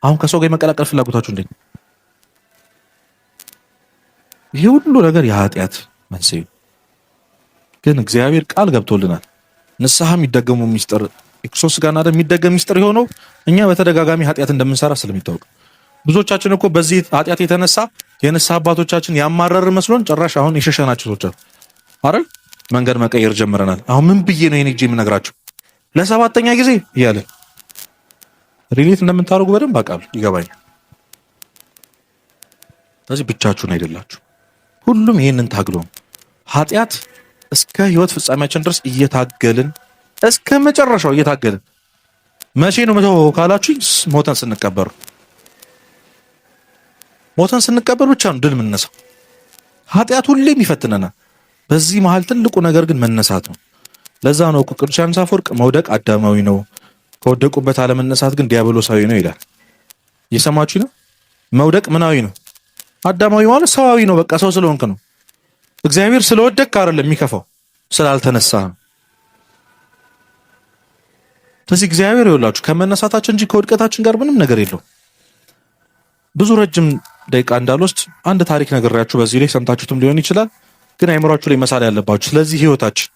አሁን ከሰው ጋር የመቀላቀል ፍላጎታችሁ እንዴት? ይሄ ሁሉ ነገር የኃጢአት መንስኤ ግን እግዚአብሔር ቃል ገብቶልናል። ንስሐ የሚደገሙ ሚስጥር ክርስቶስ ጋር አይደል የሚደገም ሚስጥር የሆነው እኛ በተደጋጋሚ ኃጢአት እንደምንሰራ ስለሚታወቅ ብዙዎቻችን እኮ በዚህ ኃጢአት የተነሳ የንስሐ አባቶቻችን ያማረር መስሎን ጭራሽ አሁን የሸሸናቸው ሰዎች አይደል መንገድ መቀየር ጀምረናል። አሁን ምን ብዬ ነው የኔ የምነግራችሁ ለሰባተኛ ጊዜ እያለ ሪሌት እንደምታደርጉ በደንብ አውቃለሁ፣ ይገባኛል። ስለዚህ ብቻችሁን አይደላችሁ። ሁሉም ይሄንን ታግሎ ኃጢአት እስከ ህይወት ፍጻሜያችን ድረስ እየታገልን እስከ መጨረሻው እየታገልን መቼ ነው መተው ካላችሁኝ ሞተን ስንቀበር ብቻ ነው ድል የምንነሳው። ኃጢአት ሁሌም ይፈትነናል። በዚህ መሃል ትልቁ ነገር ግን መነሳት ነው። ለዛ ነው ቅዱስ ዮሐንስ አፈወርቅ መውደቅ አዳማዊ ነው፣ ከወደቁበት አለመነሳት ግን ዲያብሎሳዊ ነው ይላል። እየሰማችሁ ነው? መውደቅ ምናዊ ነው? አዳማዊ ማለት ሰዋዊ ነው። በቃ ሰው ስለሆንክ ነው። እግዚአብሔር ስለወደቅክ አይደለም የሚከፋው፣ ስላልተነሳ ነው። ስለዚህ እግዚአብሔር ይወላችሁ ከመነሳታችን እንጂ ከውድቀታችን ጋር ምንም ነገር የለው። ብዙ ረጅም ደቂቃ እንዳልወስድ አንድ ታሪክ ነግሬያችሁ በዚህ ላይ ሰምታችሁትም ሊሆን ይችላል፣ ግን አይምሯችሁ ላይ መሳል ያለባችሁ ስለዚህ ህይወታችን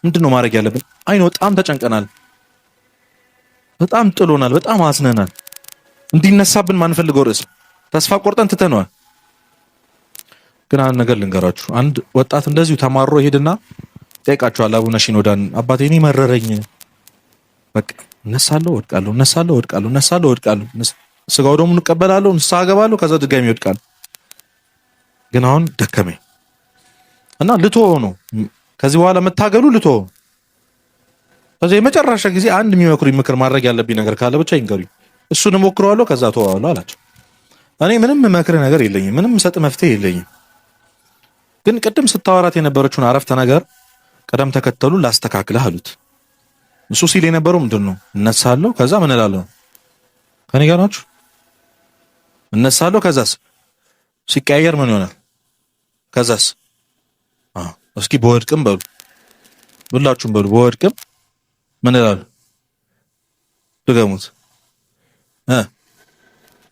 ምንድነው ማድረግ ያለብን? አይኖ በጣም ተጨንቀናል፣ በጣም ጥሎናል፣ በጣም አዝነናል። እንዲነሳብን ማንፈልገው ርዕስ ተስፋ ቆርጠን ትተነዋል። ግን አንድ ነገር ልንገራችሁ። አንድ ወጣት እንደዚሁ ተማሮ ይሄድና ጠይቃችኋል አቡነ ሺኖዳን፣ አባቴ እኔ መረረኝ፣ በቃ እነሳለሁ ወድቃለሁ፣ እነሳለሁ ወድቃለሁ፣ እነሳለሁ ወድቃለሁ፣ ስጋው ደግሞ እንቀበላለሁ፣ ንስሐ እገባለሁ፣ ከዛ ድጋሚ ወድቃለሁ። ግን አሁን ደከመኝ እና ልትወው ነው፣ ከዚህ በኋላ መታገሉ ልትወው። ከዛ የመጨረሻ ጊዜ አንድ የሚመክሩኝ ምክር ማድረግ ያለብኝ ነገር ካለ ብቻ ይንገሩኝ፣ እሱን እሞክረዋለሁ፣ ከዛ ተዋዋለሁ አላቸው። እኔ ምንም መክርህ ነገር የለኝም፣ ምንም ሰጥ መፍትሄ የለኝም። ግን ቅድም ስታወራት የነበረችውን አረፍተ ነገር ቀደም ተከተሉ ላስተካክልህ አሉት። እሱ ሲል የነበረው ምንድን ነው? እነሳለሁ ከዛ ምን እላለሁ? ከኔ ጋር ናችሁ? እነሳለሁ ከዛስ ሲቀያየር ምን ይሆናል? ከዛስ እስኪ በወድቅም በሉ፣ ሁላችሁም በሉ፣ በወድቅም ምን እላለሁ? ድገሙት።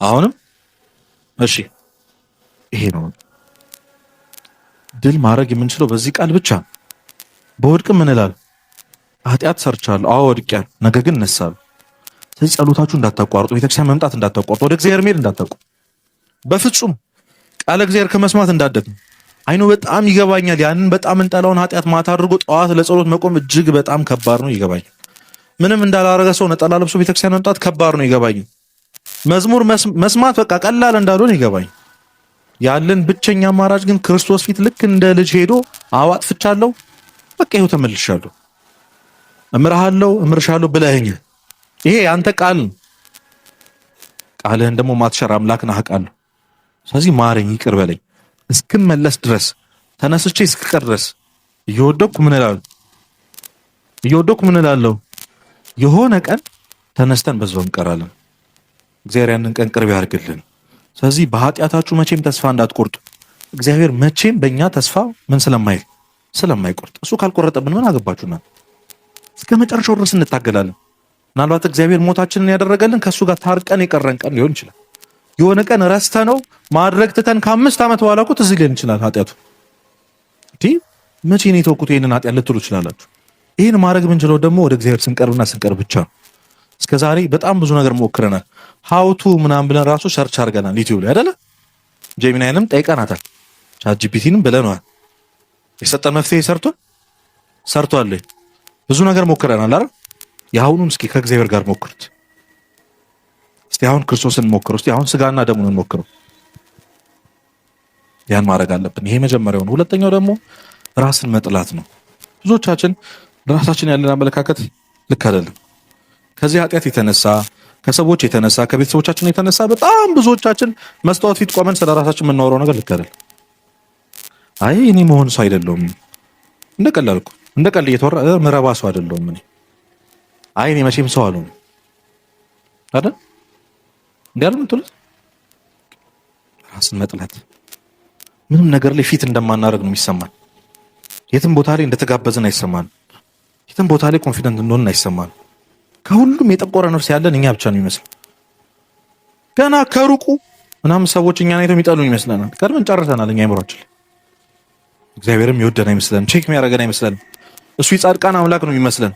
አሁንም እሺ፣ ይሄ ነው ድል ማድረግ የምንችለው በዚህ ቃል ብቻ። በወድቅም ምን እላለሁ? ኃጢአት ሰርቻለሁ፣ አዎ ወድቄያለሁ፣ ነገ ግን እነሳለሁ። ስለዚህ ጸሎታችሁ እንዳታቋርጡ፣ ቤተክርስቲያን መምጣት እንዳታቋርጡ፣ ወደ እግዚአብሔር መሄድ እንዳታቋርጡ፣ በፍጹም ቃለ እግዚአብሔር ከመስማት እንዳትደክሙ። አይኖ በጣም ይገባኛል። ያንን በጣም እንጠላውን ኃጢአት ማታ አድርጎ ጠዋት ለጸሎት መቆም እጅግ በጣም ከባድ ነው፣ ይገባኛል። ምንም እንዳላረገ ሰው ነጠላ ለብሶ ቤተክርስቲያን መምጣት ከባድ ነው፣ ይገባኛል። መዝሙር መስማት በቃ ቀላል እንዳልሆነ ይገባኛል። ያለን ብቸኛ አማራጭ ግን ክርስቶስ ፊት ልክ እንደ ልጅ ሄዶ አዋጥፍቻለሁ፣ በቃ ይኸው ተመልሻለሁ፣ እምርሃለሁ፣ እምርሻለሁ ብለኸኝ፣ ይሄ ያንተ ቃል ነው። ቃልህን ደግሞ ማትሸር አምላክ ነህ አውቃለሁ። ስለዚህ ማረኝ፣ ይቅር በለኝ እስክመለስ ድረስ ተነስቼ እስክቀር ድረስ እየወደኩ ምን እላለሁ? የሆነ ቀን ተነስተን በዛው እንቀራለን። እግዚአብሔር ያንን ቀን ቅርብ ያድርግልን። ስለዚህ በኃጢአታችሁ መቼም ተስፋ እንዳትቆርጡ። እግዚአብሔር መቼም በእኛ ተስፋ ምን ስለማይቆርጥ እሱ ካልቆረጠብን ምን አገባችሁና እስከ መጨረሻው ድረስ እንታገላለን። ምናልባት እግዚአብሔር ሞታችንን ያደረገልን ከእሱ ጋር ታርቀን የቀረን ቀን ሊሆን ይችላል። የሆነ ቀን ረስተነው ማድረግ ትተን ከ5 ዓመት በኋላ እኮ ትዝ ሊለን ይችላል ኃጢአቱ። መቼ ነው የተውኩት ይሄንን ኃጢአት ልትሉ ትችላላችሁ። ይሄን ማድረግ የምንችለው ደግሞ ወደ እግዚአብሔር ስንቀርብና ስንቀርብ ብቻ ነው። እስከዛሬ በጣም ብዙ ነገር ሞክረናል። ሀውቱ ምናምን ብለን ራሱ ሰርች አድርገናል ዩቲዩብ ላይ አይደለ? ጄሚናይንም ጠይቀናታል፣ ቻትጂፒቲንም ብለናል። የሰጠን መፍትሄ ሰርቷል። ብዙ ነገር ሞክረናል አይደል? የአሁኑን እስኪ ከእግዚአብሔር ጋር ሞክሩት። እስቲ አሁን ክርስቶስን ሞክሩ። እስቲ አሁን ስጋና ደሙን ሞክሩ። ያን ማድረግ አለብን። ይሄ መጀመሪያው ነው። ሁለተኛው ደግሞ ራስን መጥላት ነው። ብዙዎቻችን ራሳችን ያለን አመለካከት ልክ አይደለም። ከዚህ ኃጢአት የተነሳ ከሰዎች የተነሳ ከቤተሰቦቻችን የተነሳ በጣም ብዙዎቻችን መስታወት ፊት ቆመን ስለ ራሳችን የምናወራው ነገር ልክ አይደለም። አይ እኔ መሆን ሰው አይደለሁም፣ እንደ ቀላል እየተወራ ምረባ ሰው አይደለሁም እኔ። አይ እኔ መቼም ሰው አልሆንም አይደል? እንዲያለም እንትሉ ራስን መጥላት ምንም ነገር ላይ ፊት እንደማናደርግ ነው የሚሰማን። የትም ቦታ ላይ እንደተጋበዝን አይሰማን። የትም ቦታ ላይ ኮንፊደንት እንደሆንን አይሰማን። ከሁሉም የጠቆረ ነፍስ ያለን እኛ ብቻ ነው ይመስል። ገና ከሩቁ ምናምን ሰዎች እኛን አይተው የሚጠሉን ይመስለናል። ቀድመን ጨርሰናል እኛ አይምሯችን። እግዚአብሔርም ይወደን አይመስለን፣ ቼክ የሚያደርገን አይመስለን። እሱ የጻድቃን አምላክ ነው የሚመስለን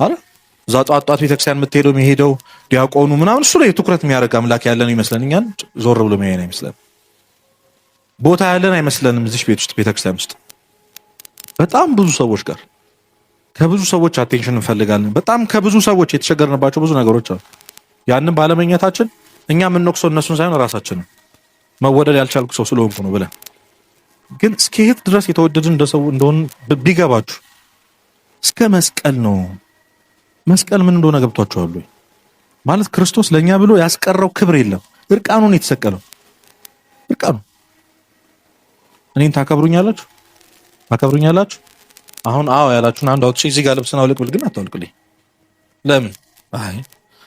አረ እዛ ጧት ቤተክርስቲያን የምትሄደው የሚሄደው ዲያቆኑ ምናምን እሱ ላይ ትኩረት የሚያደርግ አምላክ ያለን ይመስለን። እኛን ዞር ብሎ የሚያየን አይመስለን። ቦታ ያለን አይመስለንም። እዚህ ቤት ውስጥ ቤተክርስቲያን ውስጥ በጣም ብዙ ሰዎች ጋር ከብዙ ሰዎች አቴንሽን እንፈልጋለን። በጣም ከብዙ ሰዎች የተቸገርንባቸው ብዙ ነገሮች አሉ። ያንን ባለመኘታችን እኛ የምንወቅሰው እነሱን ሳይሆን ራሳችንን መወደድ ያልቻልኩ ሰው ስለሆንኩ ነው ብለን። ግን እስከ የት ድረስ የተወደድን እንደሰው እንደሆን ቢገባችሁ እስከ መስቀል ነው። መስቀል ምን እንደሆነ ገብቷችኋል ወይ? ማለት ክርስቶስ ለኛ ብሎ ያስቀረው ክብር የለም። እርቃኑን የተሰቀለው እርቃኑ። እኔን ታከብሩኛላችሁ? አሁን አዎ ያላችሁን አንድ አውጥቼ እዚህ ጋር ልብስና አውልቅ ብል ግን አታውልቅልኝ። ለምን? አይ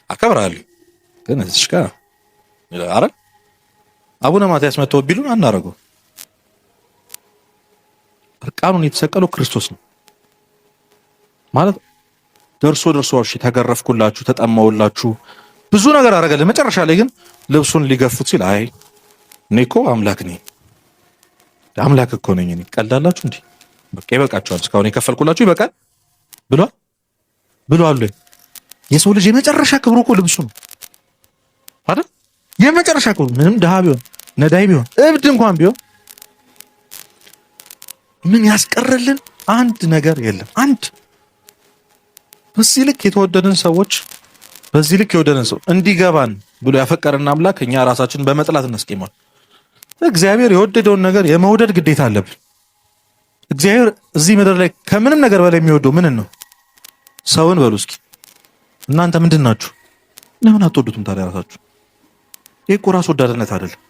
አከብራለሁ ግን እዚህ ጋር አረ አቡነ ማትያስ መጥተው ቢሉን አናረገው። እርቃኑን የተሰቀለው ክርስቶስ ነው ማለት ደርሶ እሺ ተገረፍኩላችሁ፣ ተጠማውላችሁ፣ ብዙ ነገር አደረገልን። መጨረሻ ላይ ግን ልብሱን ሊገፉት ሲል አይ እኔ እኮ አምላክ ነኝ፣ አምላክ እኮ ነኝ እኔ። ቀልዳላችሁ እንዴ? በቃ ይበቃችኋል፣ እስካሁን የከፈልኩላችሁ ይበቃል ብሏል። የሰው ልጅ የመጨረሻ ክብሩ እኮ ልብሱ ነው አይደል? የመጨረሻ ክብሩ ምንም ድሃ ቢሆን ነዳይ ቢሆን እብድ እንኳን ቢሆን ምን ያስቀርልን አንድ ነገር የለም። አንድ በዚህ ልክ የተወደደን ሰዎች በዚህ ልክ የወደደን ሰው እንዲገባን ብሎ ያፈቀረን አምላክ እኛ ራሳችን በመጥላት እናስቀይማል። እግዚአብሔር የወደደውን ነገር የመውደድ ግዴታ አለብን። እግዚአብሔር እዚህ ምድር ላይ ከምንም ነገር በላይ የሚወደው ምን ነው? ሰውን በሉ እስኪ እናንተ ምንድን ናችሁ? ለምን አትወዱትም ታዲያ ራሳችሁ? ይሄ እኮ ራስ ወዳድነት አይደለም።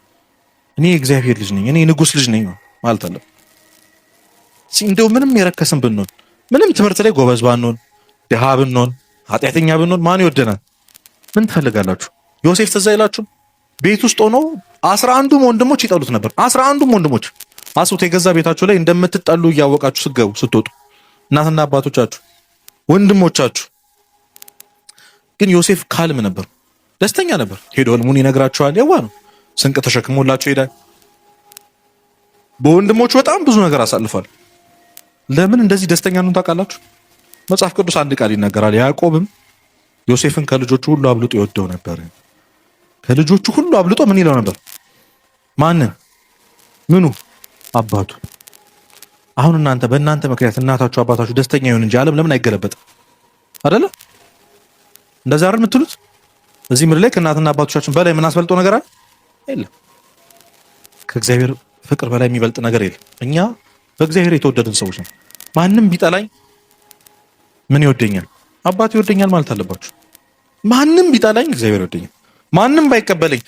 እኔ የእግዚአብሔር ልጅ ነኝ፣ እኔ ንጉስ ልጅ ነኝ ማለት አለ። እንደው ምንም የረከስን ብንሆን፣ ምንም ትምህርት ላይ ጎበዝ ባንሆን፣ ድሃ ብንሆን፣ ኃጢአተኛ ብንሆን ማን ይወደናል? ምን ትፈልጋላችሁ? ዮሴፍ ትዝ አይላችሁ? ቤት ውስጥ ሆኖ 11ዱም ወንድሞች ይጠሉት ነበር። 11ዱም ወንድሞች አስቡት፣ የገዛ ቤታችሁ ላይ እንደምትጠሉ እያወቃችሁ ስትገቡ ስትወጡ፣ እናትና አባቶቻችሁ ወንድሞቻችሁ። ግን ዮሴፍ ካልም ነበር፣ ደስተኛ ነበር። ሄዶ ህልሙን ይነግራቸዋል። የዋ ነው፣ ስንቅ ተሸክሞላቸው ይሄዳል። በወንድሞቹ በጣም ብዙ ነገር አሳልፏል። ለምን እንደዚህ ደስተኛ ነው ታውቃላችሁ? መጽሐፍ ቅዱስ አንድ ቃል ይናገራል። ያዕቆብም ዮሴፍን ከልጆቹ ሁሉ አብልጦ ይወደው ነበር። ከልጆቹ ሁሉ አብልጦ ምን ይለው ነበር? ማንን? ምኑ? አባቱ። አሁን እናንተ በእናንተ ምክንያት እናታችሁ አባታችሁ ደስተኛ ይሁን እንጂ ዓለም ለምን አይገለበጥም? አይደለ? እንደዛ አይደል የምትሉት? እዚህ ምድር ላይ ከእናትና አባቶቻችን በላይ ምን አስበልጦ ነገር አለ? የለም። ከእግዚአብሔር ፍቅር በላይ የሚበልጥ ነገር የለም። እኛ በእግዚአብሔር የተወደድን ሰዎች ነን። ማንም ቢጠላኝ ምን ይወደኛል? አባት ይወደኛል ማለት አለባችሁ። ማንም ቢጠላኝ እግዚአብሔር ይወደኛል። ማንም ባይቀበለኝ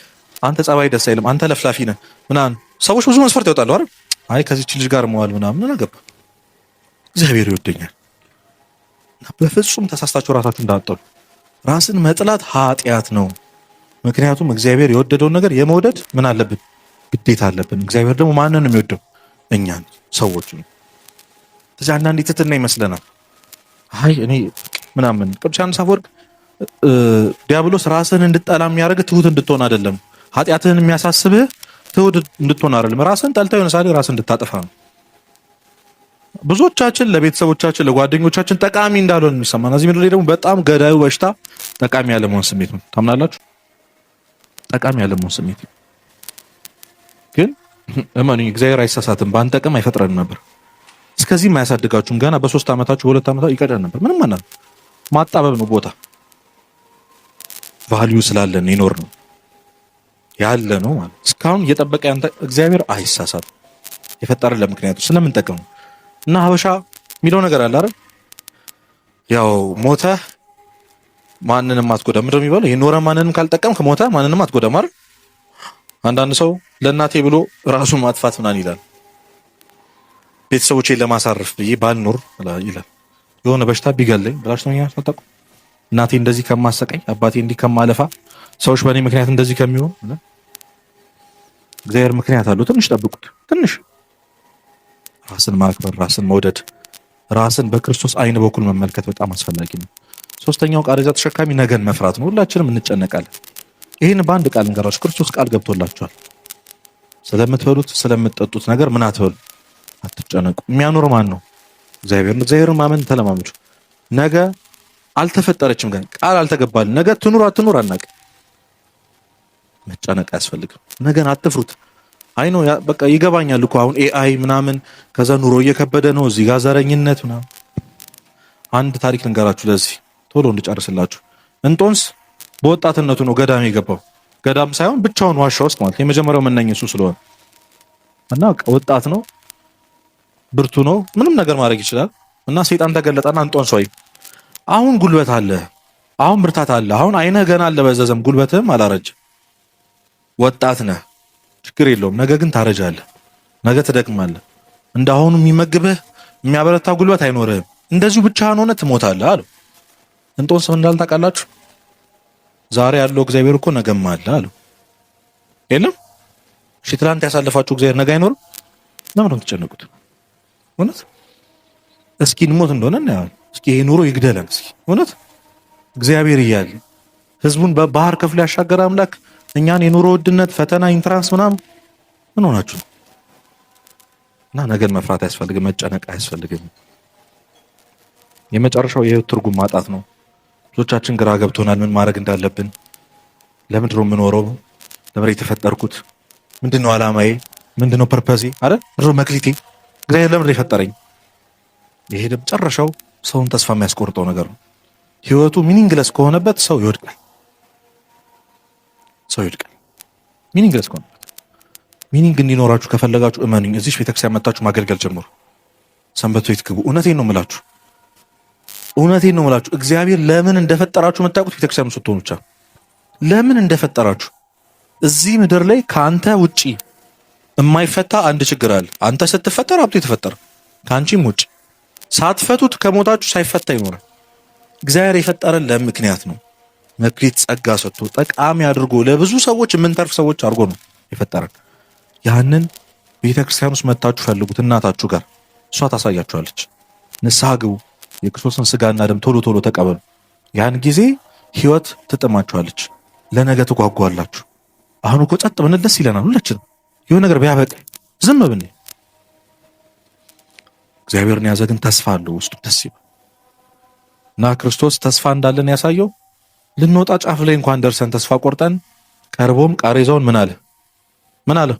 አንተ ጸባይ ደስ አይልም፣ አንተ ለፍላፊ ነህ ምናምን ሰዎች ብዙ መስፈርት ያወጣሉ አይደል? አይ ከዚህች ልጅ ጋር መዋል ምናምን አገባ። እግዚአብሔር ይወደኛል። በፍጹም ተሳስታችሁ ራሳችሁ እንዳትጠሉ። ራስን መጥላት ኃጢአት ነው። ምክንያቱም እግዚአብሔር የወደደውን ነገር የመውደድ ምን አለብን? ግዴታ አለብን። እግዚአብሔር ደግሞ ማንን ነው የሚወደው? እኛን ሰዎች ነው። ስለዚህ አንዳንዴ ትትና ይመስለናል። አይ እኔ ምናምን ቅዱስ ዮሐንስ አፈወርቅ ዲያብሎስ ራስህን እንድጠላ የሚያደርግ ትሁት እንድትሆን አይደለም፣ ኃጢአትህን የሚያሳስብህ ትሁት እንድትሆን አይደለም። ራስህን ጠልተህ የሆነ ሳሌ ራስህን እንድታጠፋ ነው። ብዙዎቻችን ለቤተሰቦቻችን ለጓደኞቻችን ጠቃሚ እንዳልሆን የሚሰማን እዚህ ምድር ላይ ደግሞ በጣም ገዳዩ በሽታ ጠቃሚ ያለመሆን ስሜት ነው። ታምናላችሁ? ጠቃሚ ያለመሆን ስሜት ግን እመኑኝ እግዚአብሔር አይሳሳትም። ባንጠቅም አይፈጥረንም ነበር። እስከዚህም አያሳድጋችሁም። ገና በ3 ዓመታችሁ በ2 ዓመታችሁ ይቀደን ነበር። ምንም ማለት ማጣበብ ነው ቦታ ቫልዩ ስላለን ይኖር ነው ያለ ነው ማለት እስካሁን እየጠበቀ ያንተ እግዚአብሔር አይሳሳትም። የፈጠረን ለምክንያቱ ስለምንጠቅም ነው። እና ሀበሻ የሚለው ነገር አለ አይደል? ያው ሞተ ማንንም አትጎዳም ምንድነው የሚባለው? የኖረ ማንንም ካልጠቀም ከሞተ ማንንም አትጎዳም አይደል? አንዳንድ ሰው ለእናቴ ብሎ ራሱን ማጥፋት ምናምን ይላል። ቤተሰቦቼን ለማሳረፍ ብዬ ባልኖር ይላል። የሆነ በሽታ ቢገለኝ ብላችሁ ነው ያሳጣቁ እናቴ እንደዚህ ከማሰቀኝ አባቴ እንዲህ ከማለፋ ሰዎች በእኔ ምክንያት እንደዚህ ከሚሆን እግዚአብሔር ምክንያት አለው። ትንሽ ጠብቁት። ትንሽ ራስን ማክበር፣ ራስን መውደድ፣ ራስን በክርስቶስ አይን በኩል መመልከት በጣም አስፈላጊ ነው። ሶስተኛው ቃሬዛ ተሸካሚ ነገን መፍራት ነው። ሁላችንም እንጨነቃለን። ይህን በአንድ ቃል እንገራችሁ። ክርስቶስ ቃል ገብቶላችኋል። ስለምትበሉት ስለምትጠጡት ነገር ምን አትበሉ፣ አትጨነቁ። የሚያኖር ማን ነው? እግዚአብሔር። እግዚአብሔርን ማመን ተለማመዱ። ነገ አልተፈጠረችም፣ ግን ቃል አልተገባልን። ነገ ትኑር አትኑር አናውቅም። መጨነቅ አያስፈልግም። ነገን አትፍሩት። አይ ነው በቃ ይገባኛል እኮ አሁን ኤአይ ምናምን ከዛ ኑሮ እየከበደ ነው፣ እዚህ ጋር ዘረኝነት ምናምን። አንድ ታሪክ ልንገራችሁ ለዚህ ቶሎ እንድጨርስላችሁ። እንጦንስ በወጣትነቱ ነው ገዳም የገባው። ገዳም ሳይሆን ብቻውን ዋሻ ውስጥ ማለት የመጀመሪያው መናኝ እሱ ስለሆነ እና ወጣት ነው፣ ብርቱ ነው፣ ምንም ነገር ማድረግ ይችላል። እና ሰይጣን ተገለጠና እንጦንስ ወይ አሁን ጉልበት አለ፣ አሁን ብርታት አለ፣ አሁን አይነህ ገና አልበዘዘም፣ ጉልበትህም አላረጀ፣ ወጣት ነህ፣ ችግር የለውም። ነገ ግን ታረጃለህ፣ ነገ ትደክማለህ። እንዳሁኑ የሚመግብህ የሚያበረታ ጉልበት አይኖርህም። እንደዚሁ ብቻህን ሆነህ ትሞታለህ አለው። እንጦንስ ምን እንዳለ ታውቃላችሁ? ዛሬ ያለው እግዚአብሔር እኮ ነገም አለ አለው። የለም እሺ፣ ትላንት ያሳለፋችሁ እግዚአብሔር ነገ አይኖርም? ለምን ነው የምትጨነቁት? እውነት እስኪ እንሞት እንደሆነ እናያለን። እስኪ ይሄ ኑሮ ይግደለን። እስኪ እውነት እግዚአብሔር እያለ ህዝቡን በባህር ከፍሎ ያሻገረ አምላክ እኛን የኑሮ ውድነት ፈተና ኢንትራንስ ምናምን ምን ሆናችሁ? እና ነገን መፍራት አያስፈልግም፣ መጨነቅ አያስፈልግም። የመጨረሻው የህይወት ትርጉም ማጣት ነው። ብዙዎቻችን ግራ ገብቶናል ምን ማድረግ እንዳለብን። ለምንድን ነው የምኖረው? ለምን የተፈጠርኩት? ምንድነው አላማዬ? ምንድነው ፐርፐዜ? አረ ምንድነው መክሊቴ? እግዚአብሔር ለምን ይፈጠረኝ? ይሄ መጨረሻው ሰውን ተስፋ የሚያስቆርጠው ነገር ነው። ህይወቱ ሚኒንግለስ ከሆነበት ሰው ይወድቃል። ሰው ይወድቃል ሚኒንግለስ ከሆነበት። ሚኒንግ እንዲኖራችሁ ከፈለጋችሁ እመኑኝ፣ እዚህ ቤተክርስቲያን መጣችሁ ማገልገል ጀምሩ። ሰንበት ቤት ግቡ። እውነቴን ነው የምላችሁ፣ እውነቴን ነው የምላችሁ። እግዚአብሔር ለምን እንደፈጠራችሁ የምታውቁት ቤተክርስቲያን ስትሆኑ ብቻ። ለምን እንደፈጠራችሁ እዚህ ምድር ላይ ከአንተ ውጪ የማይፈታ አንድ ችግር አለ። አንተ ስትፈጠር ሀብቱ የተፈጠረ ከአንቺም ውጪ ሳትፈቱት ከሞታችሁ ሳይፈታ ይኖራል። እግዚአብሔር የፈጠረን ለምክንያት ነው። መክሊት ጸጋ ሰጥቶ ጠቃሚ አድርጎ ለብዙ ሰዎች የምንተርፍ ሰዎች አድርጎ ነው የፈጠረን። ያንን ቤተክርስቲያን ውስጥ መታችሁ ፈልጉት፣ እናታችሁ ጋር እሷ ታሳያችኋለች። ንስሐ ግቡ፣ የክርስቶስን ስጋና ደም ቶሎ ቶሎ ተቀበሉ። ያን ጊዜ ህይወት ትጥማችኋለች፣ ለነገ ትጓጓላችሁ። አሁን እኮ ጸጥ ብንል ደስ ይለናል ሁላችንም። የሆነ ነገር ቢያበቃ ዝም ብን እግዚአብሔርን ያዘ ግን ተስፋ አለው ውስጡ ደስ ይላል። እና ክርስቶስ ተስፋ እንዳለን ያሳየው ልንወጣ ጫፍ ላይ እንኳን ደርሰን ተስፋ ቆርጠን ቀርቦም ቃሬዛውን ምን አለ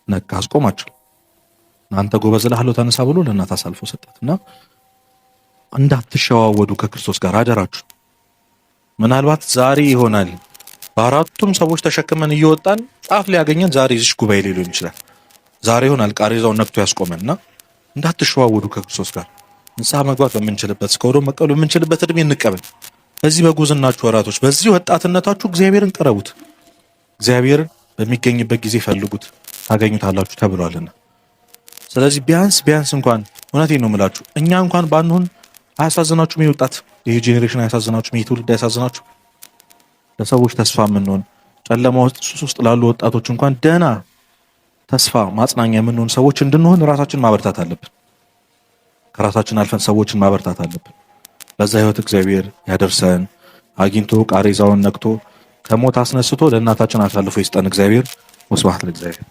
ነካ፣ አስቆማቸው። አንተ ጎበዝ እልሃለሁ ተነሳ ብሎ ለእናት አሳልፎ ሰጣትና እንዳትሸዋወዱ ከክርስቶስ ጋር አደራችሁ። ምናልባት ዛሬ ይሆናል በአራቱም ሰዎች ተሸክመን እየወጣን ጫፍ ላይ ያገኘን ዛሬ እዚህ ጉባኤ ሊሆን ይችላል። ዛሬ ይሆናል ቃሬዛውን ነክቶ ያስቆመንና እንዳትሸዋወዱ ከክርስቶስ ጋር ንስሐ መግባት በምንችልበት እስከ ወዲያው መቀበል በምንችልበት እድሜ እንቀበል። በዚህ በጉዝናችሁ ወራቶች በዚህ ወጣትነታችሁ እግዚአብሔርን ቀረቡት። እግዚአብሔርን በሚገኝበት ጊዜ ፈልጉት ታገኙታላችሁ ተብሏልና። ስለዚህ ቢያንስ እንኳን እውነቴን ነው የምላችሁ እኛ እንኳን ባንሆን አያሳዝናችሁም? ይሄ ወጣት ይሄ ጄኔሬሽን አያሳዝናችሁም? ይሄ ትውልድ አያሳዝናችሁ? ለሰዎች ተስፋ የምንሆን ጨለማ ውስጥ ሱስ ውስጥ ላሉ ወጣቶች እንኳን ደህና ተስፋ ማጽናኛ የምንሆን ሰዎች እንድንሆን ራሳችን ማበርታት አለብን። ከራሳችን አልፈን ሰዎችን ማበርታት አለብን። ለዛ ህይወት እግዚአብሔር ያደርሰን። አግኝቶ ቃሬዛውን ነክቶ ከሞት አስነስቶ ለእናታችን አሳልፎ ይስጠን እግዚአብሔር። ወስብሐት ለእግዚአብሔር።